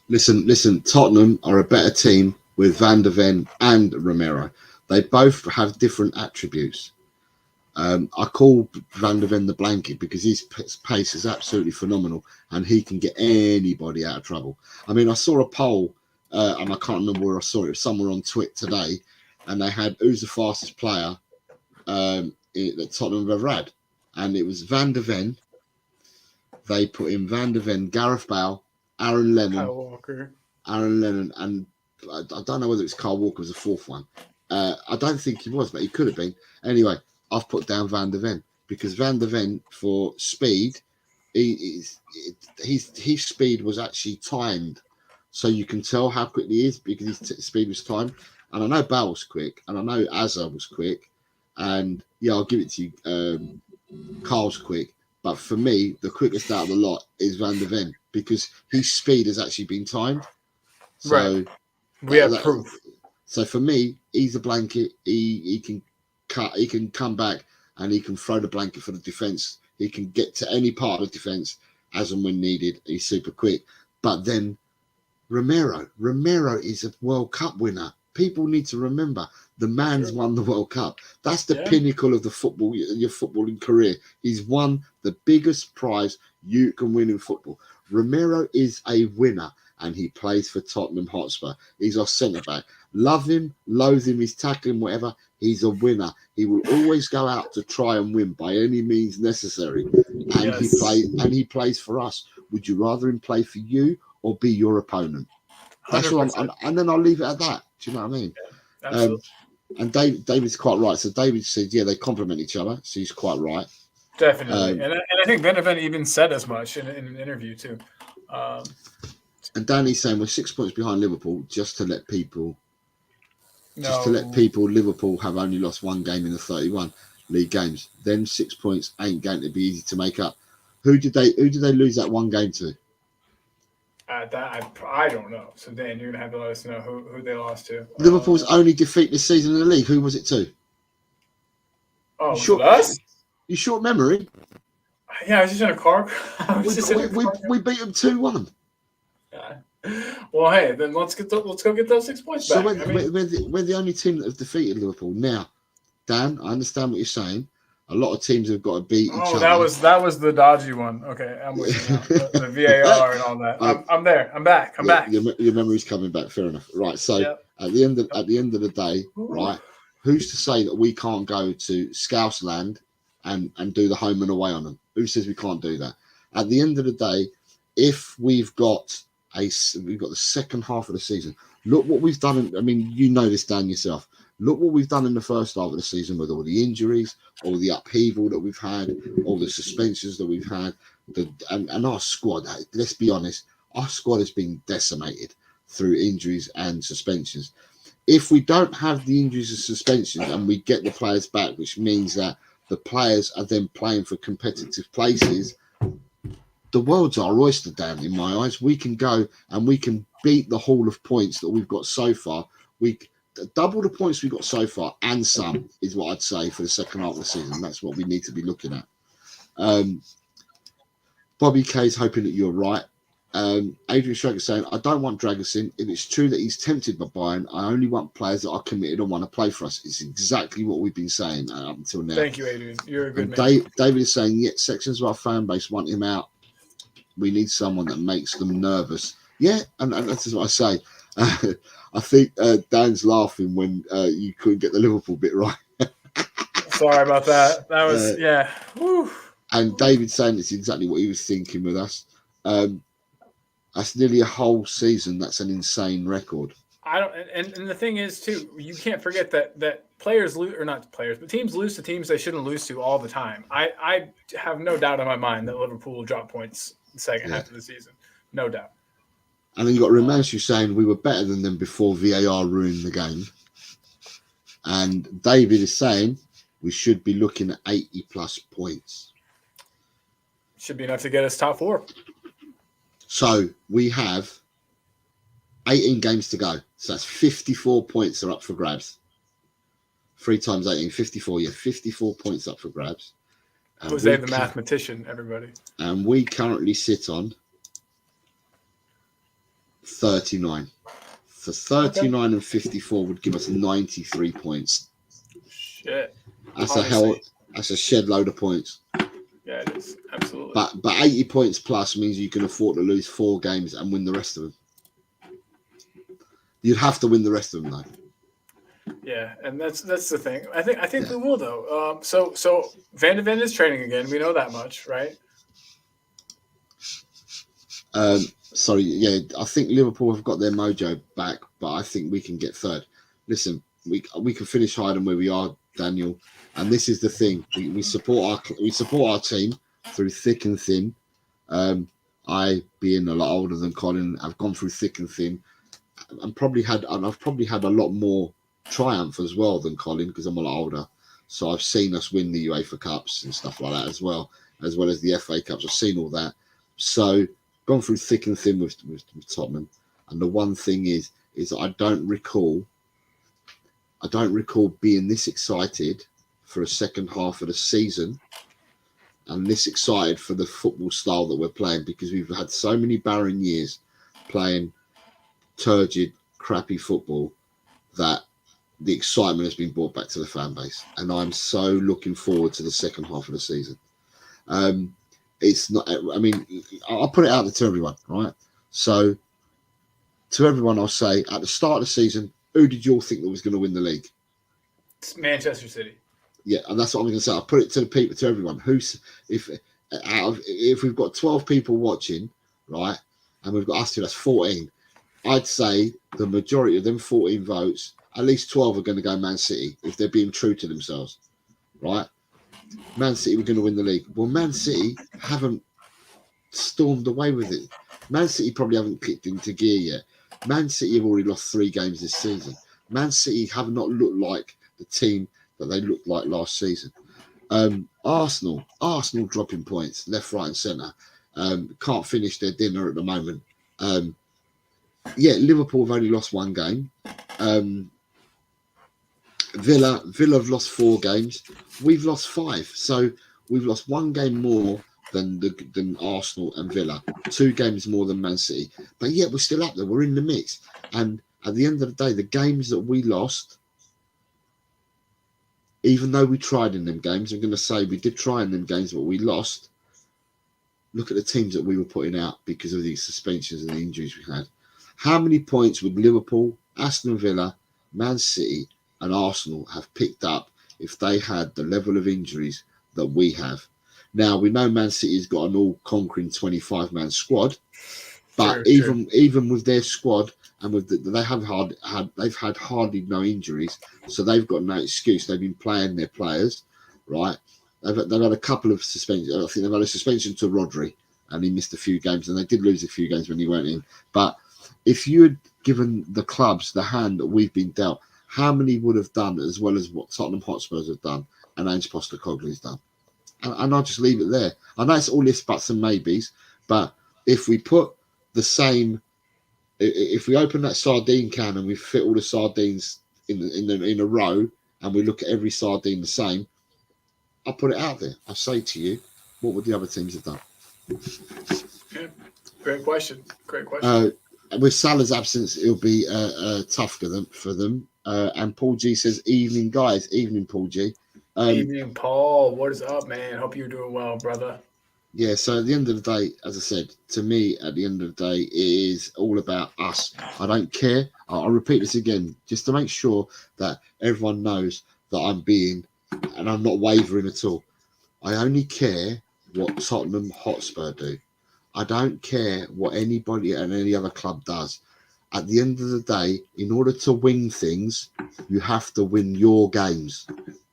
Listen. Tottenham are a better team with Van de Ven and Romero. They both have different attributes. I call Van de Ven the blanket because his pace is absolutely phenomenal, and he can get anybody out of trouble. I mean, I saw a poll, and I can't remember where I saw it. It was somewhere on Twitter today, and they had who's the fastest player that Tottenham have ever had, and it was Van de Ven. They put in Van de Ven, Gareth Bale, Aaron Lennon, and I don't know whether it's Kyle Walker was the fourth one. I don't think he was, but he could have been. Anyway, I've put down Van de Ven because Van de Ven for speed, his speed was actually timed, so you can tell how quickly he is because his speed was timed. And I know Bale was quick, and I know Azar was quick, and yeah, I'll give it to you. Carl's quick, but for me, the quickest out of the lot is Van de Ven because his speed has actually been timed. So right. We have proof. So for me, he's a blanket. He can cut. He can come back and he can throw the blanket for the defense. He can get to any part of the defense as and when needed. He's super quick. But then Romero is a World Cup winner. People need to remember the man's won the World Cup. That's the pinnacle of your footballing career. He's won the biggest prize you can win in football. Romero is a winner, and he plays for Tottenham Hotspur. He's our centre back. Love him, loathe him, he's tackling, whatever. He's a winner. He will always go out to try and win by any means necessary. And he plays for us. Would you rather him play for you or be your opponent? That's what and then I'll leave it at that. Do you know what I mean? Yeah, absolutely. And David's quite right. So David said, yeah, they complement each other. So he's quite right. Definitely. And I think Van de Ven even said as much in an interview too. And Danny's saying we're 6 points behind Liverpool just to let people Liverpool have only lost one game in the 31 league games. Then 6 points ain't going to be easy to make up. Who did they lose that one game to? I don't know. So Dan, you're gonna have to let us know who they lost to. Liverpool's only defeat this season in the league. Who was it to? Oh, us? You short memory? Yeah, I was just in a car. We beat them 2-1. Yeah. Well, hey, then let's go get those 6 points back. So we're the only team that have defeated Liverpool. Now, Dan, I understand what you're saying. A lot of teams have got to beat each other. That was the dodgy one. Okay, I'm with you now. The VAR and all that. I'm there. I'm back. I'm back. Your memory's coming back. Fair enough. Right. So at the end of the day, right? Who's to say that we can't go to Scousland and do the home and away on them? Who says we can't do that? At the end of the day, if we've got the second half of the season, look what we've done. I mean, you know this, Dan, yourself. Look what we've done in the first half of the season with all the injuries, all the upheaval that we've had, all the suspensions that we've had, and our squad. Let's be honest, our squad has been decimated. through injuries and suspensions. If we don't have the injuries and suspensions and we get the players back, which means that the players are then playing for competitive places, the world's our oyster, Dan, in my eyes. We can go and we can beat the haul of points that we've got so far. We double the points we've got so far and some is what I'd say for the second half of the season. That's what we need to be looking at. Bobby K's hoping that you're right. Adrian Schrager saying, I don't want Dragusin. If it's true that he's tempted by Bayern, I only want players that are committed and want to play for us. It's exactly what we've been saying up until now. Thank you, Adrian. You're a good And man. David is saying, yet sections of our fan base want him out. We need someone that makes them nervous. Yeah, and that's what I say. I think Dan's laughing when you couldn't get the Liverpool bit right. Sorry about that. That was, yeah. Whew. And David saying it's exactly what he was thinking with us. That's nearly a whole season. That's an insane record. I don't, and the thing is too, you can't forget that players lose, or not players, but teams lose to teams they shouldn't lose to all the time. I have no doubt in my mind that Liverpool will drop points the second half of the season, no doubt. And then you got Romancio saying we were better than them before VAR ruined the game. And David is saying we should be looking at 80 plus points. Should be enough to get us top 4. So we have 18 games to go. So that's 54 points are up for grabs. 3 times 18, 54. Yeah, 54 points up for grabs. And Jose the mathematician, everybody. And we currently sit on 39. So 39 and 54 would give us 93 points. Shit. That's Honestly. That's a shed load of points. Yeah, it is. Absolutely. But 80 points plus means you can afford to lose 4 games and win the rest of them. You'd have to win the rest of them, though. Yeah, and that's the thing. I think we will though. So Van de Ven is training again. We know that much, right? Sorry, yeah, I think Liverpool have got their mojo back, but I think we can get third. Listen, we can finish higher than where we are, Daniel. And this is the thing: we support our team through thick and thin. I, being a lot older than Colin, have gone through thick and thin, and I've probably had a lot more triumph as well than Colin because I'm a lot older. So I've seen us win the UEFA Cups and stuff like that as well as the FA Cups. I've seen all that. So gone through thick and thin with Tottenham. And the one thing is I don't recall being this excited for a second half of the season and this excited for the football style that we're playing, because we've had so many barren years playing turgid, crappy football that the excitement has been brought back to the fan base. And I'm so looking forward to the second half of the season. It's not, I mean, I'll put it out there to everyone, right? So to everyone, I'll say at the start of the season, who did you all think that was going to win the league? It's Manchester City. Yeah, and that's what I'm going to say. I'll put it to the people, to everyone. If we've got 12 people watching, right, and we've got us two, that's 14. I'd say the majority of them 14 votes, at least 12 are going to go Man City if they're being true to themselves, right? Man City were going to win the league. Well, Man City haven't stormed away with it. Man City probably haven't kicked into gear yet. Man City have already lost 3 games this season. Man City have not looked like the team that they looked like last season. Arsenal dropping points left, right, and centre. Can't finish their dinner at the moment. Liverpool have only lost 1 game. Villa have lost 4 games. We've lost 5. So we've lost 1 game more than Arsenal and Villa. 2 games more than Man City. But yet we're still up there. We're in the mix. And at the end of the day, the games that we lost, even though we tried in them games, I'm going to say we did try in them games, but we lost. Look at the teams that we were putting out because of these suspensions and the injuries we had. How many points would Liverpool, Aston Villa, Man City, and Arsenal have picked up if they had the level of injuries that we have? Now, we know Man City's got an all-conquering 25-man squad, but even with their squad and with they've had hardly no injuries, so they've got no excuse. They've been playing their players, right? They've had a couple of suspensions. I think they've had a suspension to Rodri, and he missed a few games, and they did lose a few games when he went in. But if you given the clubs the hand that we've been dealt, how many would have done as well as what Tottenham Hotspurs have done and Ange Postecoglou's done? And I'll just leave it there. I know it's all ifs, buts, and maybes, but if we put the same, if we open that sardine can and we fit all the sardines in a row and we look at every sardine the same, I'll put it out there. I say to you, what would the other teams have done? Yeah. Great question. With Salah's absence, it'll be tough for them. And Paul G says, "Evening, guys. Evening, Paul G." Evening, Paul. What is up, man? Hope you're doing well, brother. Yeah. So at the end of the day, as I said, to me, at the end of the day, it is all about us. I don't care. I'll repeat this again, just to make sure that everyone knows that I'm not wavering at all. I only care what Tottenham Hotspur do. I don't care what anybody and any other club does. At the end of the day, in order to win things, you have to win your games.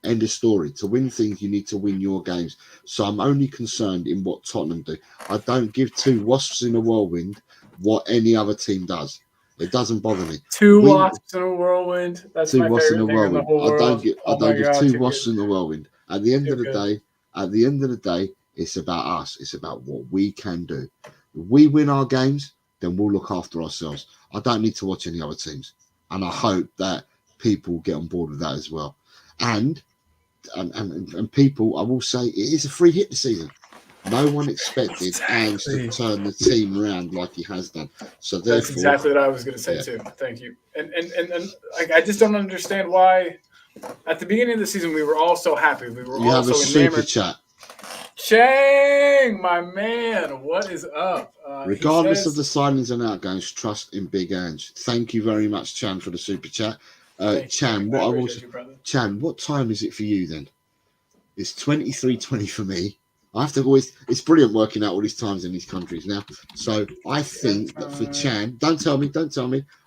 End of story. To win things, you need to win your games. So I'm only concerned in what Tottenham do. I don't give two wasps in a whirlwind what any other team does. It doesn't bother me. Two wasps in a whirlwind. That's two my wasps favorite in a thing in the whirlwind. whole world. I don't give God, two wasps in a whirlwind. At the end of the good. day, it's about us. It's about what we can do. If we win our games, then we'll look after ourselves. I don't need to watch any other teams. And I hope that people get on board with that as well. And people, I will say, it is a free hit this season. No one expected Ange to turn the team around like he has done. So therefore, that's exactly what I was going to say too. Thank you. And I just don't understand why. At the beginning of the season, we were all so happy. We were you all have so a enamored. super chat. Chang, my man, what is up? Regardless of the signings and outgoings, trust in Big Ange. Thank you very much, Chan, for the super chat. Chan, what time is it for you then? It's 23:20 for me. I have to always. It's brilliant working out all these times in these countries now. So I think that for Chan, don't tell me.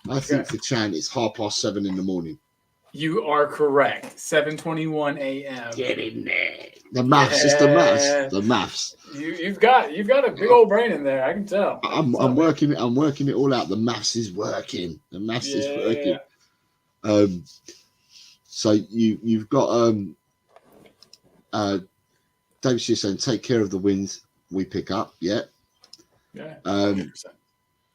I think for Chan, it's 7:30 in the morning. You are correct. 7:21 a.m. Get in there. The maths, it's the maths. The maths. You've got a big old brain in there. I can tell. I'm working it all out. The maths is working. The maths is working. So you've got David Shear saying, take care of the wins we pick up. Yeah. 100%.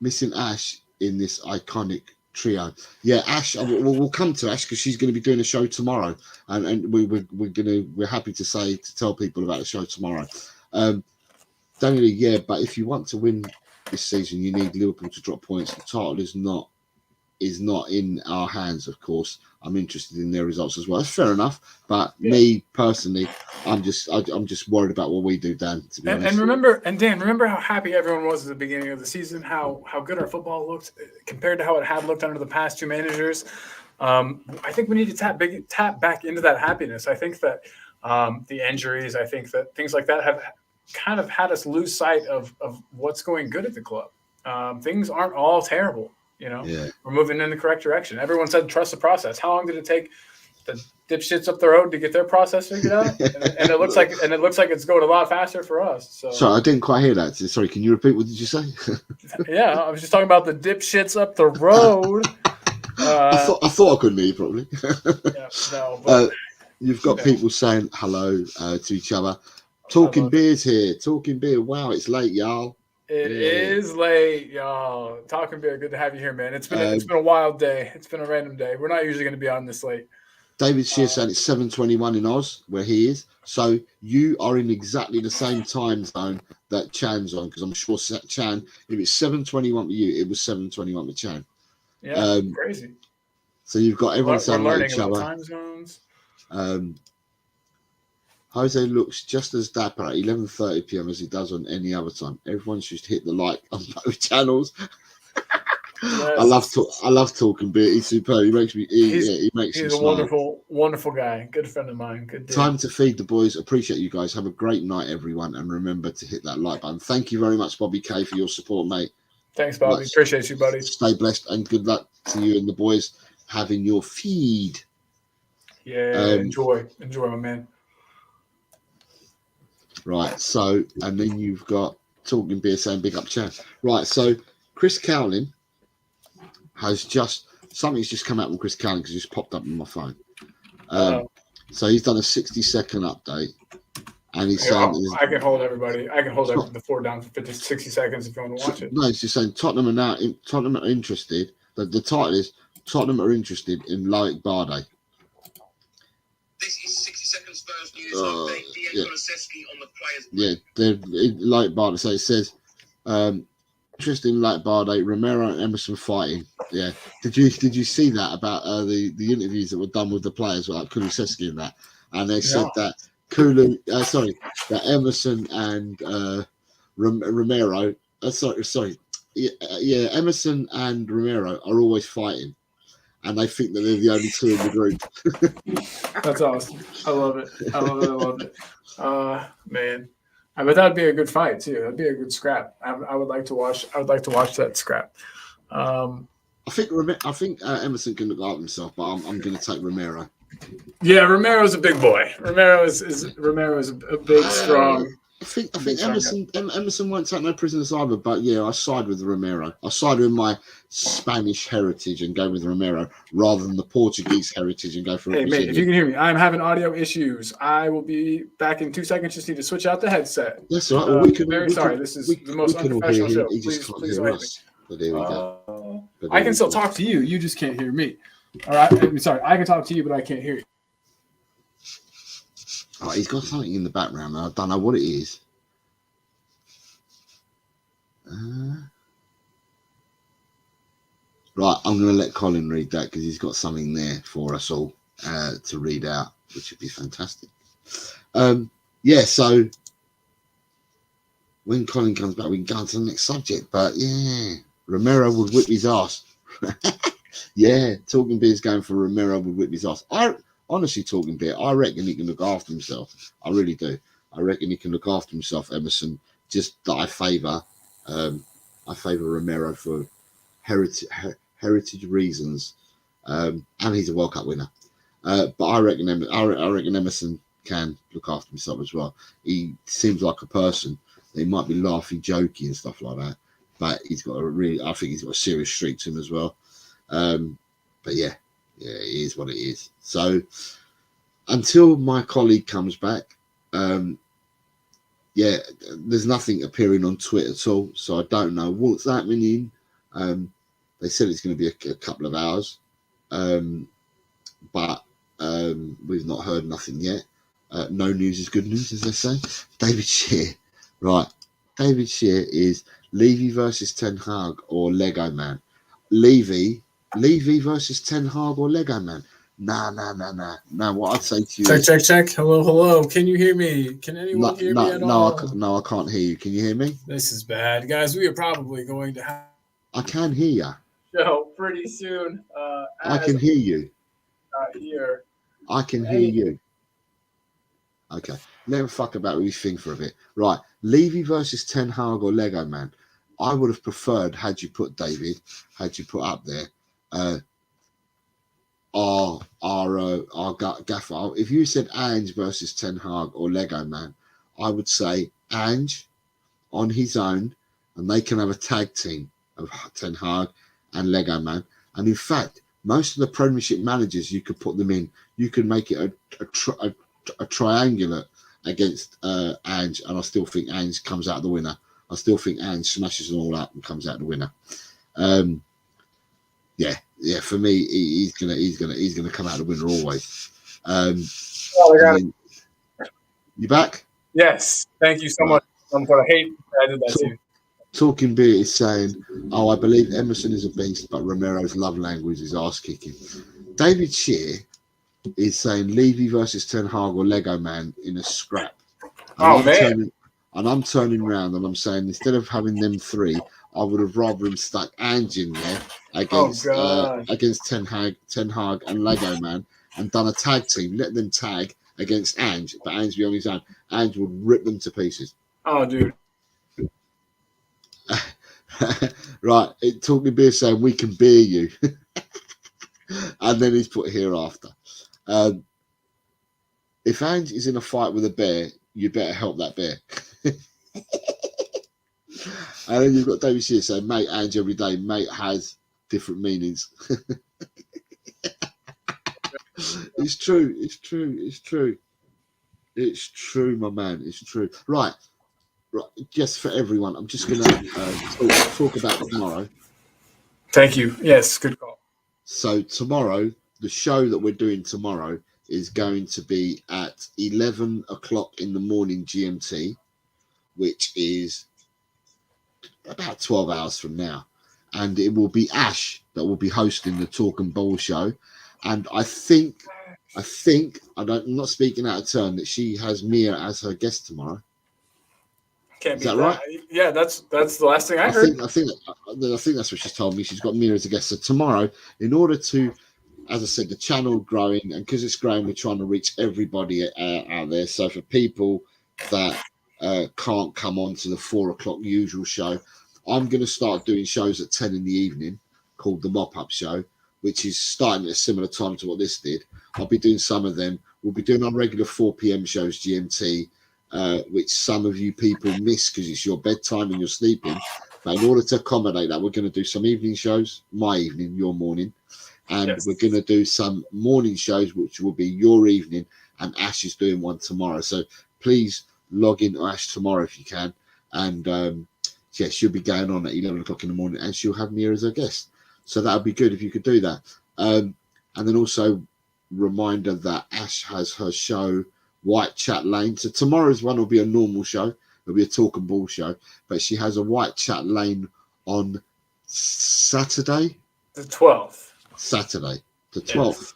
Missing Ash in this iconic trio. Yeah, Ash. We'll come to Ash because she's going to be doing a show tomorrow, and we're happy to tell people about the show tomorrow. Daniel, yeah, but if you want to win this season, you need Liverpool to drop points. The title is not in our hands, of course. I'm interested in their results as well. That's fair enough. But me personally, I'm just worried about what we do, Dan. To be honest. And Dan, remember how happy everyone was at the beginning of the season, how good our football looked compared to how it had looked under the past two managers. I think we need to tap back into that happiness. I think that the injuries, I think that things like that have kind of had us lose sight of what's going good at the club. Things aren't all terrible. We're moving in the correct direction. Everyone said trust the process. How long did it take the dipshits up the road to get their process figured out? and it looks like it's going a lot faster for us. So sorry, I didn't quite hear that. Sorry, can you repeat? What did you say? Yeah, I was just talking about the dipshits up the road. I thought I couldn't hear you probably. But you've got people saying hello to each other. Talking Beer's here. Talking Beer. Wow, it's late, y'all. It is late, y'all. Talking Beer, good to have you here, man. It's been a wild day. It's been a random day. We're not usually going to be on this late. David Shear said it's 7:21 in Oz, where he is. So you are in exactly the same time zone that Chan's on, because I'm sure Chan, if it's 7:21 for you, it was 7:21 for Chan. Yeah, crazy. So you've got everyone sounding like each other. Time zones. Jose looks just as dapper at 11:30 p.m. as he does on any other time. Everyone should hit the like on both channels. Yes. I love Talking Beer. He's superb. He makes me. He's a wonderful, wonderful guy. Good friend of mine. Good. Time to feed the boys. Appreciate you guys. Have a great night, everyone, and remember to hit that like button. Thank you very much, Bobby K, for your support, mate. Thanks, Bobby. Appreciate you, buddy. Stay blessed and good luck to you and the boys having your feed. Yeah, enjoy, my man. Right, so, and then you've got Talking Beer saying big up Chan. Right, so Chris Cowling has something's just come out from Chris Cannon because it's just popped up on my phone. Uh-oh. So he's done a 60-second update, and he's Here, saying I can hold everybody. I can hold the floor down for 60 seconds if you want to watch it. no, it's just saying Tottenham are interested. The title is Tottenham are interested in Loic Bardet. This is 60 seconds Spurs news update. Dejan Kulusevski on the players. Yeah, they're Loic Bardet. So it says interested in Loic Bardet, Romero and Emerson fighting. Yeah, did you see that about the interviews that were done with the players, like Kulusevski and that? And they said that that Emerson and Romero. Emerson and Romero are always fighting, and they think that they're the only two in the group. That's awesome. I love it. I love it. Man, but that'd be a good fight too. That'd be a good scrap. I would like to watch. I would like to watch that scrap. I think Emerson can look after himself, but I'm going to take Romero. Yeah, Romero's a big boy. Romero is a big, strong. I think Emerson won't take no prisoners either, but yeah, I side with Romero. I side with my Spanish heritage and go with Romero rather than the Portuguese heritage and go for. Hey mate, if you can hear me, I'm having audio issues. I will be back in 2 seconds. Just need to switch out the headset. That's all right. Well, sorry. This is the most unprofessional show. He just can't hear us. But there we go. I can still talk to you. You just can't hear me. All right. I'm sorry. I can talk to you, but I can't hear you. Oh, he's got something in the background. I don't know what it is. Right, I'm going to let Colin read that because he's got something there for us all to read out, which would be fantastic. So when Colin comes back, we can go on to the next subject. But yeah, Romero would whip his ass. Yeah, Talking Beer's going for Romero would whip his ass. Honestly, Talking Beer, I reckon he can look after himself. I really do. I reckon he can look after himself, Emerson. Just that I favour Romero for heritage reasons, and he's a World Cup winner. But I reckon Emerson can look after himself as well. He seems like a person. He might be laughy, jokey, and stuff like that, but I think he's got a serious streak to him as well. But yeah, it is what it is. So until my colleague comes back, there's nothing appearing on Twitter at all, so I don't know what's happening. They said it's going to be a couple of hours, but we've not heard nothing yet. No news is good news, as they say. David Shear, right? David Shear is Levy versus Ten Hag or Lego Man. Levy versus Ten Hag or Lego Man. Nah. What I'd say to you Check. Hello. Can you hear me? Can anyone hear me at all? No, I can't hear you. Can you hear me? This is bad. Guys, we are probably going to have I can hear you. show pretty soon. I can hear you. Here. I can hear you. Okay. Never fuck about what you think for a bit. Right. Levy versus Ten Hag or Lego Man. I would have preferred, had you put up there, our gaffer. If you said Ange versus Ten Hag or Lego Man, I would say Ange on his own, and they can have a tag team of Ten Hag and Lego Man. And in fact, most of the Premiership managers, you could put them in. You could make it a triangular against Ange, and I still think Ange comes out the winner. I still think Ange smashes them all up and comes out the winner. For me, he's gonna come out the winner always. You back? Yes. Thank you so much. I'm gonna hate I did that too. Talking Beer is saying, I believe Emerson is a beast, but Romero's love language is ass kicking. David Shear is saying Levy versus Ten Hag or Lego Man in a scrap. I'm turning around and I'm saying instead of having them three, I would have rather him stuck Ange in there against Ten Hag and Lego Man and done a tag team. Let them tag against Ange, but Ange be on his own. Ange would rip them to pieces. Oh, dude. Right, Talking Beer saying we can beer you, and then he's put hereafter. If Ange is in a fight with a bear, you better help that bear. And then you've got David Shear saying, mate, Ange every day. Mate has different meanings. It's true. It's true. It's true. It's true, my man. It's true. Right. Just for everyone, I'm just going to talk about tomorrow. Thank you. Yes, good call. So tomorrow, the show that we're doing tomorrow is going to be at 11 o'clock in the morning GMT, which is about 12 hours from now. And it will be Ash that will be hosting the Talk and Ball show. And I think, I'm not speaking out of turn, that she has Mia as her guest tomorrow. Can't Is that beat right? Yeah, that's the last thing I heard. I think that's what she's told me. She's got Mia as a guest. So tomorrow, in order to, as I said, the channel growing, and because it's growing, we're trying to reach everybody out there. So for people that can't come on to the 4 o'clock usual show, I'm going to start doing shows at 10 in the evening called the Mop-Up Show, which is starting at a similar time to what this did. I'll be doing some of them. We'll be doing our regular 4 p.m. shows, GMT, which some of you people miss because it's your bedtime and you're sleeping. But in order to accommodate that, we're going to do some evening shows, my evening, your morning. And Yes. we're going to do some morning shows, which will be your evening. And Ash is doing one tomorrow. So please log in to Ash tomorrow if you can. And yeah, she'll be going on at 11 o'clock in the morning and she'll have Mia as her guest. So that would be good if you could do that. And then also reminder that Ash has her show, White Chat Lane. So tomorrow's one will be a normal show. It'll be a Talk and Ball show. But she has a White Chat Lane on Saturday. The 12th. Saturday. The 12th.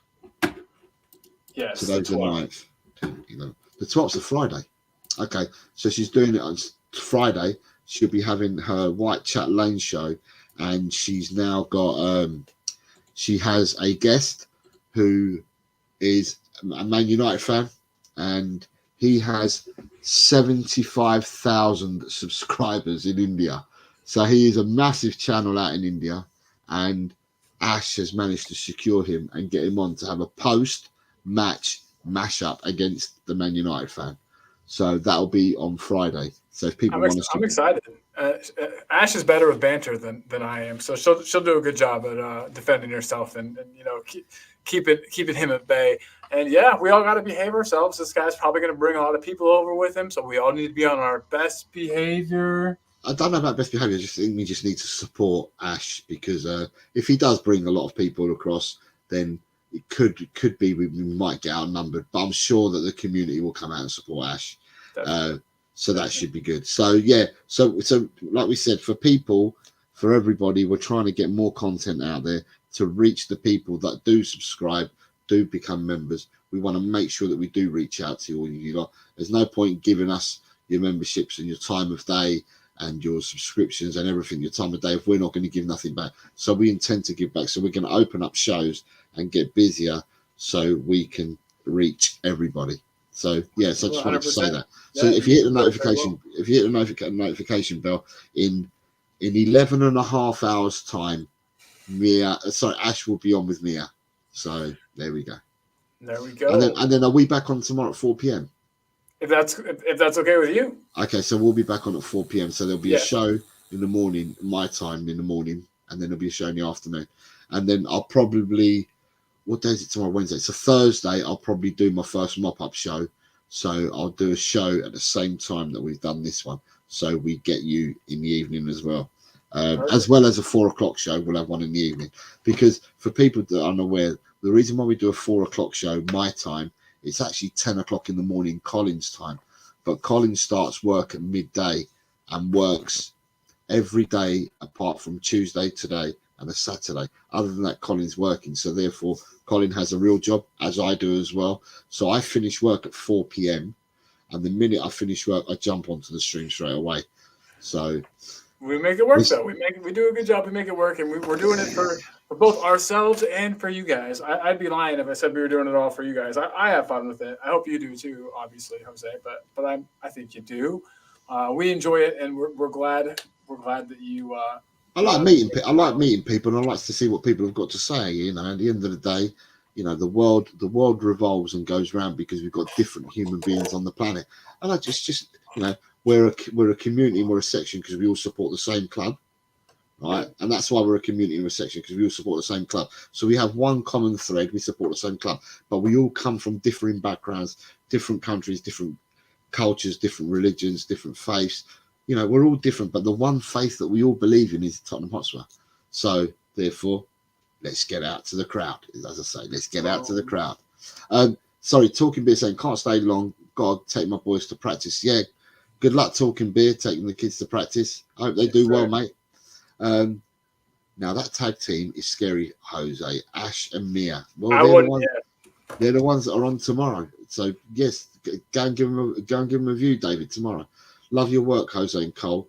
Yes. Today's the 9th. The 12th's a Friday. Okay. So she's doing it on Friday. She'll be having her White Chat Lane show. And she's now got, she has a guest who is a Man United fan, and he has 75,000 subscribers in India. So he is a massive channel out in India, and Ash has managed to secure him and get him on to have a post-match mashup against the Man United fan. So that'll be on Friday. So if people want to, I'm excited. Ash is better with banter than I am, so she'll do a good job at defending herself and keeping him at bay. And yeah, we all got to behave ourselves. This guy's probably going to bring a lot of people over with him, so we all need to be on our best behavior. I don't know about best behavior. I just think we just need to support Ash because if he does bring a lot of people across, then it could be we might get outnumbered. But I'm sure that the community will come out and support Ash. So that should be good. So yeah, so like we said, for everybody, we're trying to get more content out there to reach the people that do subscribe, do become members. We want to make sure that we do reach out to all of you lot. There's no point giving us your memberships and your time of day and your subscriptions and everything, your time of day, if we're not going to give nothing back. So we intend to give back. So we're going to open up shows and get busier so we can reach everybody. So yeah, so I just wanted to say that. So if you hit the notification bell in 11 and a half hours time, Ash will be on with Mia. So there we go. There we go. And then are we back on tomorrow at 4 p.m.? If that's okay with you. Okay, so we'll be back on at 4 p.m. So there'll be a show in the morning, my time in the morning, and then there'll be a show in the afternoon. And then I'll probably, what day is it tomorrow? Wednesday. So Thursday, I'll probably do my first mop-up show. So I'll do a show at the same time that we've done this one. So we get you in the evening as well. As well as a 4 o'clock show, we'll have one in the evening. Because for people that are unaware, the reason why we do a 4 o'clock show, my time, it's actually 10 o'clock in the morning, Colin's time. But Colin starts work at midday and works every day apart from Tuesday, today, and a Saturday. Other than that, Colin's working. So therefore, Colin has a real job, as I do as well. So I finish work at 4 p.m. And the minute I finish work, I jump onto the stream straight away. So we make it work, though. We do a good job. We make it work, and we're doing it for both ourselves and for you guys. I'd be lying if I said we were doing it all for you guys. I have fun with it. I hope you do too, obviously, Jose. But I think you do. We enjoy it, and we're glad that you. I like meeting people, and I like to see what people have got to say. You know, at the end of the day, you know, the world revolves and goes round because we've got different human beings on the planet, and I just you know, we're a community, and we're a section because we all support the same club, right? And that's why we're a community in a section, because we all support the same club. So we have one common thread. We support the same club, but we all come from differing backgrounds, different countries, different cultures, different religions, different faiths. You know, we're all different, but the one faith that we all believe in is Tottenham Hotspur. So therefore, let's get out to the crowd. As I say, let's get out to the crowd. Sorry, Talking Beer saying, can't stay long. Got to take my boys to practice. Yeah, good luck, Talking Beer, taking the kids to practice. I hope they do well, mate. Now that tag team is scary, Jose. Ash and Mia. Well, they're the ones that are on tomorrow. So yes, go and give them a view, David, tomorrow. Love your work, Jose and Cole.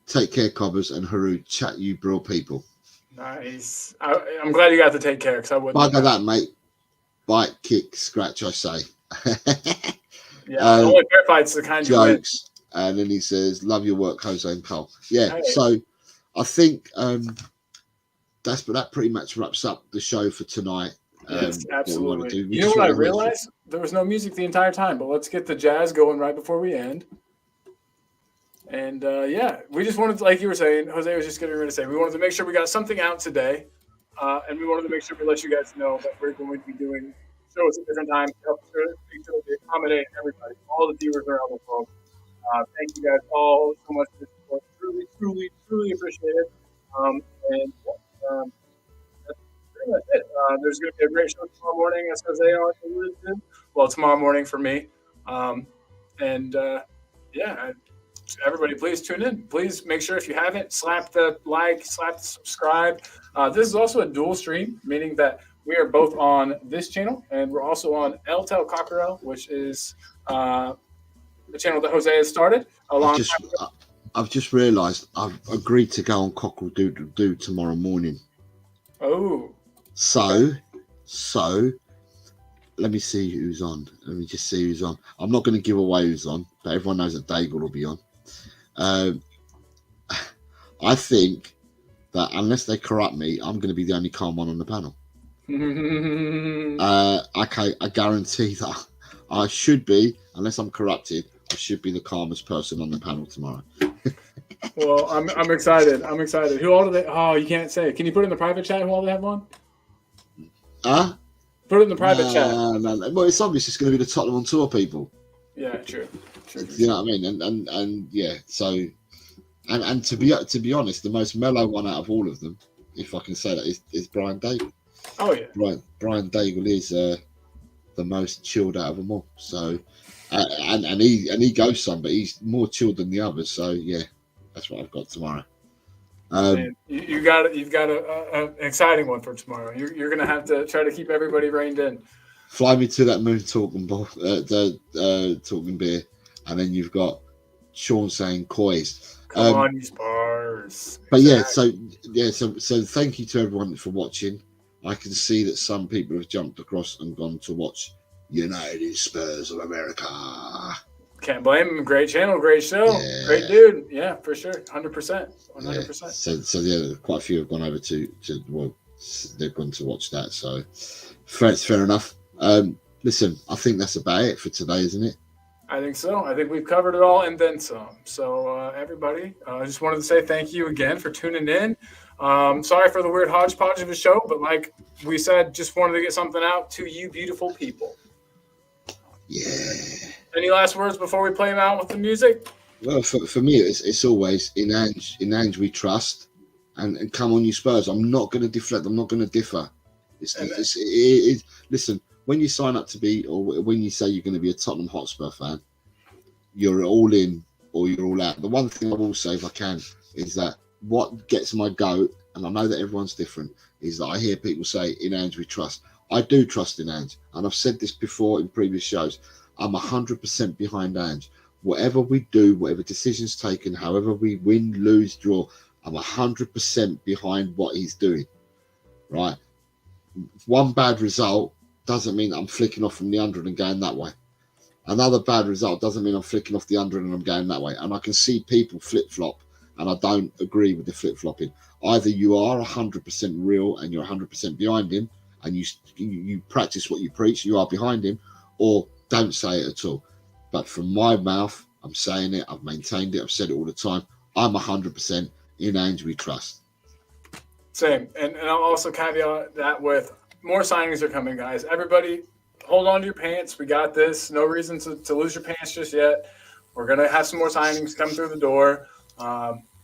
Take care, Cobbers and Haru. Chat, you bro people. Nice. I'm glad you got to take care, because I wouldn't. Bugger that, mate. Bite, kick, scratch, I say. Yeah, the only fair fight's the kind jokes. And then he says, love your work, Jose and Cole. Yeah, hey. So I think that pretty much wraps up the show for tonight. Yes, absolutely. You know what I realized? There was no music the entire time, but let's get the jazz going right before we end. And we just wanted to, like you were saying, Jose was just getting ready to say, we wanted to make sure we got something out today. And we wanted to make sure we let you guys know that we're going to be doing shows at different times to help make sure we accommodate everybody, all the viewers around the world. Thank you guys all so much for the support. Truly, truly, truly appreciate it. That's pretty much it. There's going to be a great show tomorrow morning, as Jose already alluded to. Well, tomorrow morning for me. Everybody, please tune in. Please make sure, if you haven't, slap the like, slap the subscribe. This is also a dual stream, meaning that we are both on this channel, and we're also on El Cockerel, which is the channel that Jose has started. I've just realised I've agreed to go on Cockerel do tomorrow morning. Oh. So let me see who's on. Let me just see who's on. I'm not going to give away who's on, but everyone knows that Daigle will be on. I think that unless they corrupt me, I'm going to be the only calm one on the panel. I guarantee that I should be, unless I'm corrupted, I should be the calmest person on the panel tomorrow. Well, I'm excited. I'm excited. Who all do they? Oh, you can't say. Can you put it in the private chat who all they have on? Put it in the private chat. No. Well, it's obvious it's going to be the Tottenham on Tour people. Yeah, true. You know what I mean? And yeah. So, and to be honest, the most mellow one out of all of them, if I can say that, is Brian Daigle. Oh yeah. Brian Daigle is the most chilled out of them all. So, and he goes some, but he's more chilled than the others. So yeah, that's what I've got tomorrow. You've got an exciting one for tomorrow. You're going to have to try to keep everybody reined in. Fly me to that moon talking talking beer, and then you've got Sean saying coys. Come on, you Spurs. But so thank you to everyone for watching. I can see that some people have jumped across and gone to watch United Spurs of America. Can't blame him. Great channel, great show, great dude. Yeah, for sure, 100%. So yeah, quite a few have gone over to they've gone to watch that. So fair enough. Listen, I think that's about it for today, isn't it? I think so. I think we've covered it all and then some. So everybody, I just wanted to say thank you again for tuning in. Sorry for the weird hodgepodge of a show, but like we said, just wanted to get something out to you beautiful people. Yeah. Any last words before we play them out with the music? Well, for me, it's always in Ange we trust, and come on, you Spurs. I'm not going to deflect. I'm not going to differ. Listen, when you sign up to be, or when you say you're going to be a Tottenham Hotspur fan, you're all in or you're all out. The one thing I will say, if I can, is that what gets my goat, and I know that everyone's different, is that I hear people say in Ange we trust. I do trust in Ange, and I've said this before in previous shows. I'm 100% behind Ange. Whatever we do, whatever decisions taken, however we win, lose, draw, I'm 100% behind what he's doing. Right? One bad result doesn't mean I'm flicking off from the 100 and going that way. Another bad result doesn't mean I'm flicking off the 100 and I'm going that way. And I can see people flip-flop, and I don't agree with the flip-flopping. Either you are 100% real and you're 100% behind him, and you practice what you preach, you are behind him, or don't say it at all. But from my mouth, I'm saying it, I've maintained it, I've said it all the time, I'm 100% in Ainge we trust. Same. And I'll also caveat that with more signings are coming, guys. Everybody, hold on to your pants. We got this. No reason to lose your pants just yet. We're going to have some more signings come through the door.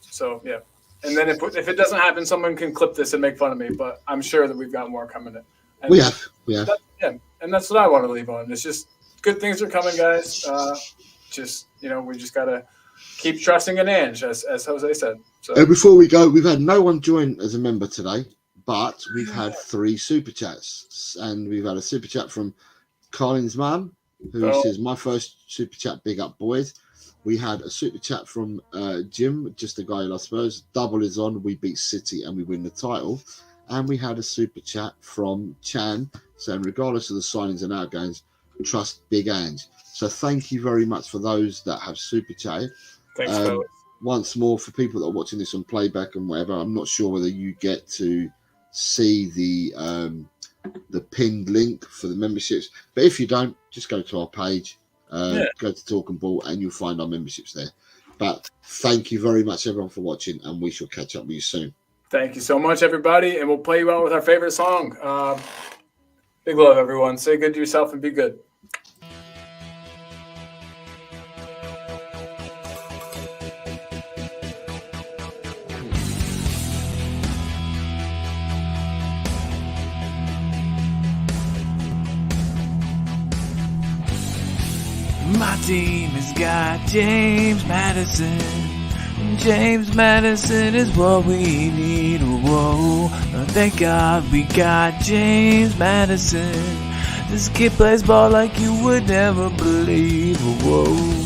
So, yeah. And then if it doesn't happen, someone can clip this and make fun of me. But I'm sure that we've got more coming in. And We have. yeah, and that's what I want to leave on. It's just good things are coming, guys. We just got to keep trusting in Ange, as Jose said. So And before we go, we've had no one join as a member today, but we've had 3 super chats. And we've had a super chat from Colin's mum, who says, my first super chat, big up, boys. We had a super chat from Jim, just a guy who loves Spurs. Double is on. We beat City and we win the title. And we had a super chat from Chan saying, regardless of the signings and outgoings, trust Big Ange. So thank you very much for those that have super chatted. thanks, fellas. Once more, for people that are watching this on playback and whatever, I'm not sure whether you get to see the pinned link for the memberships. But if you don't, just go to our page, go to Talk and Ball, and you'll find our memberships there. But thank you very much, everyone, for watching, and we shall catch up with you soon. Thank you so much, everybody, and we'll play you out with our favorite song. Big love, everyone. Say good to yourself and be good. My team has got James Madison. James Madison is what we need. Whoa, thank God we got James Madison. This kid plays ball like you would never believe. Whoa.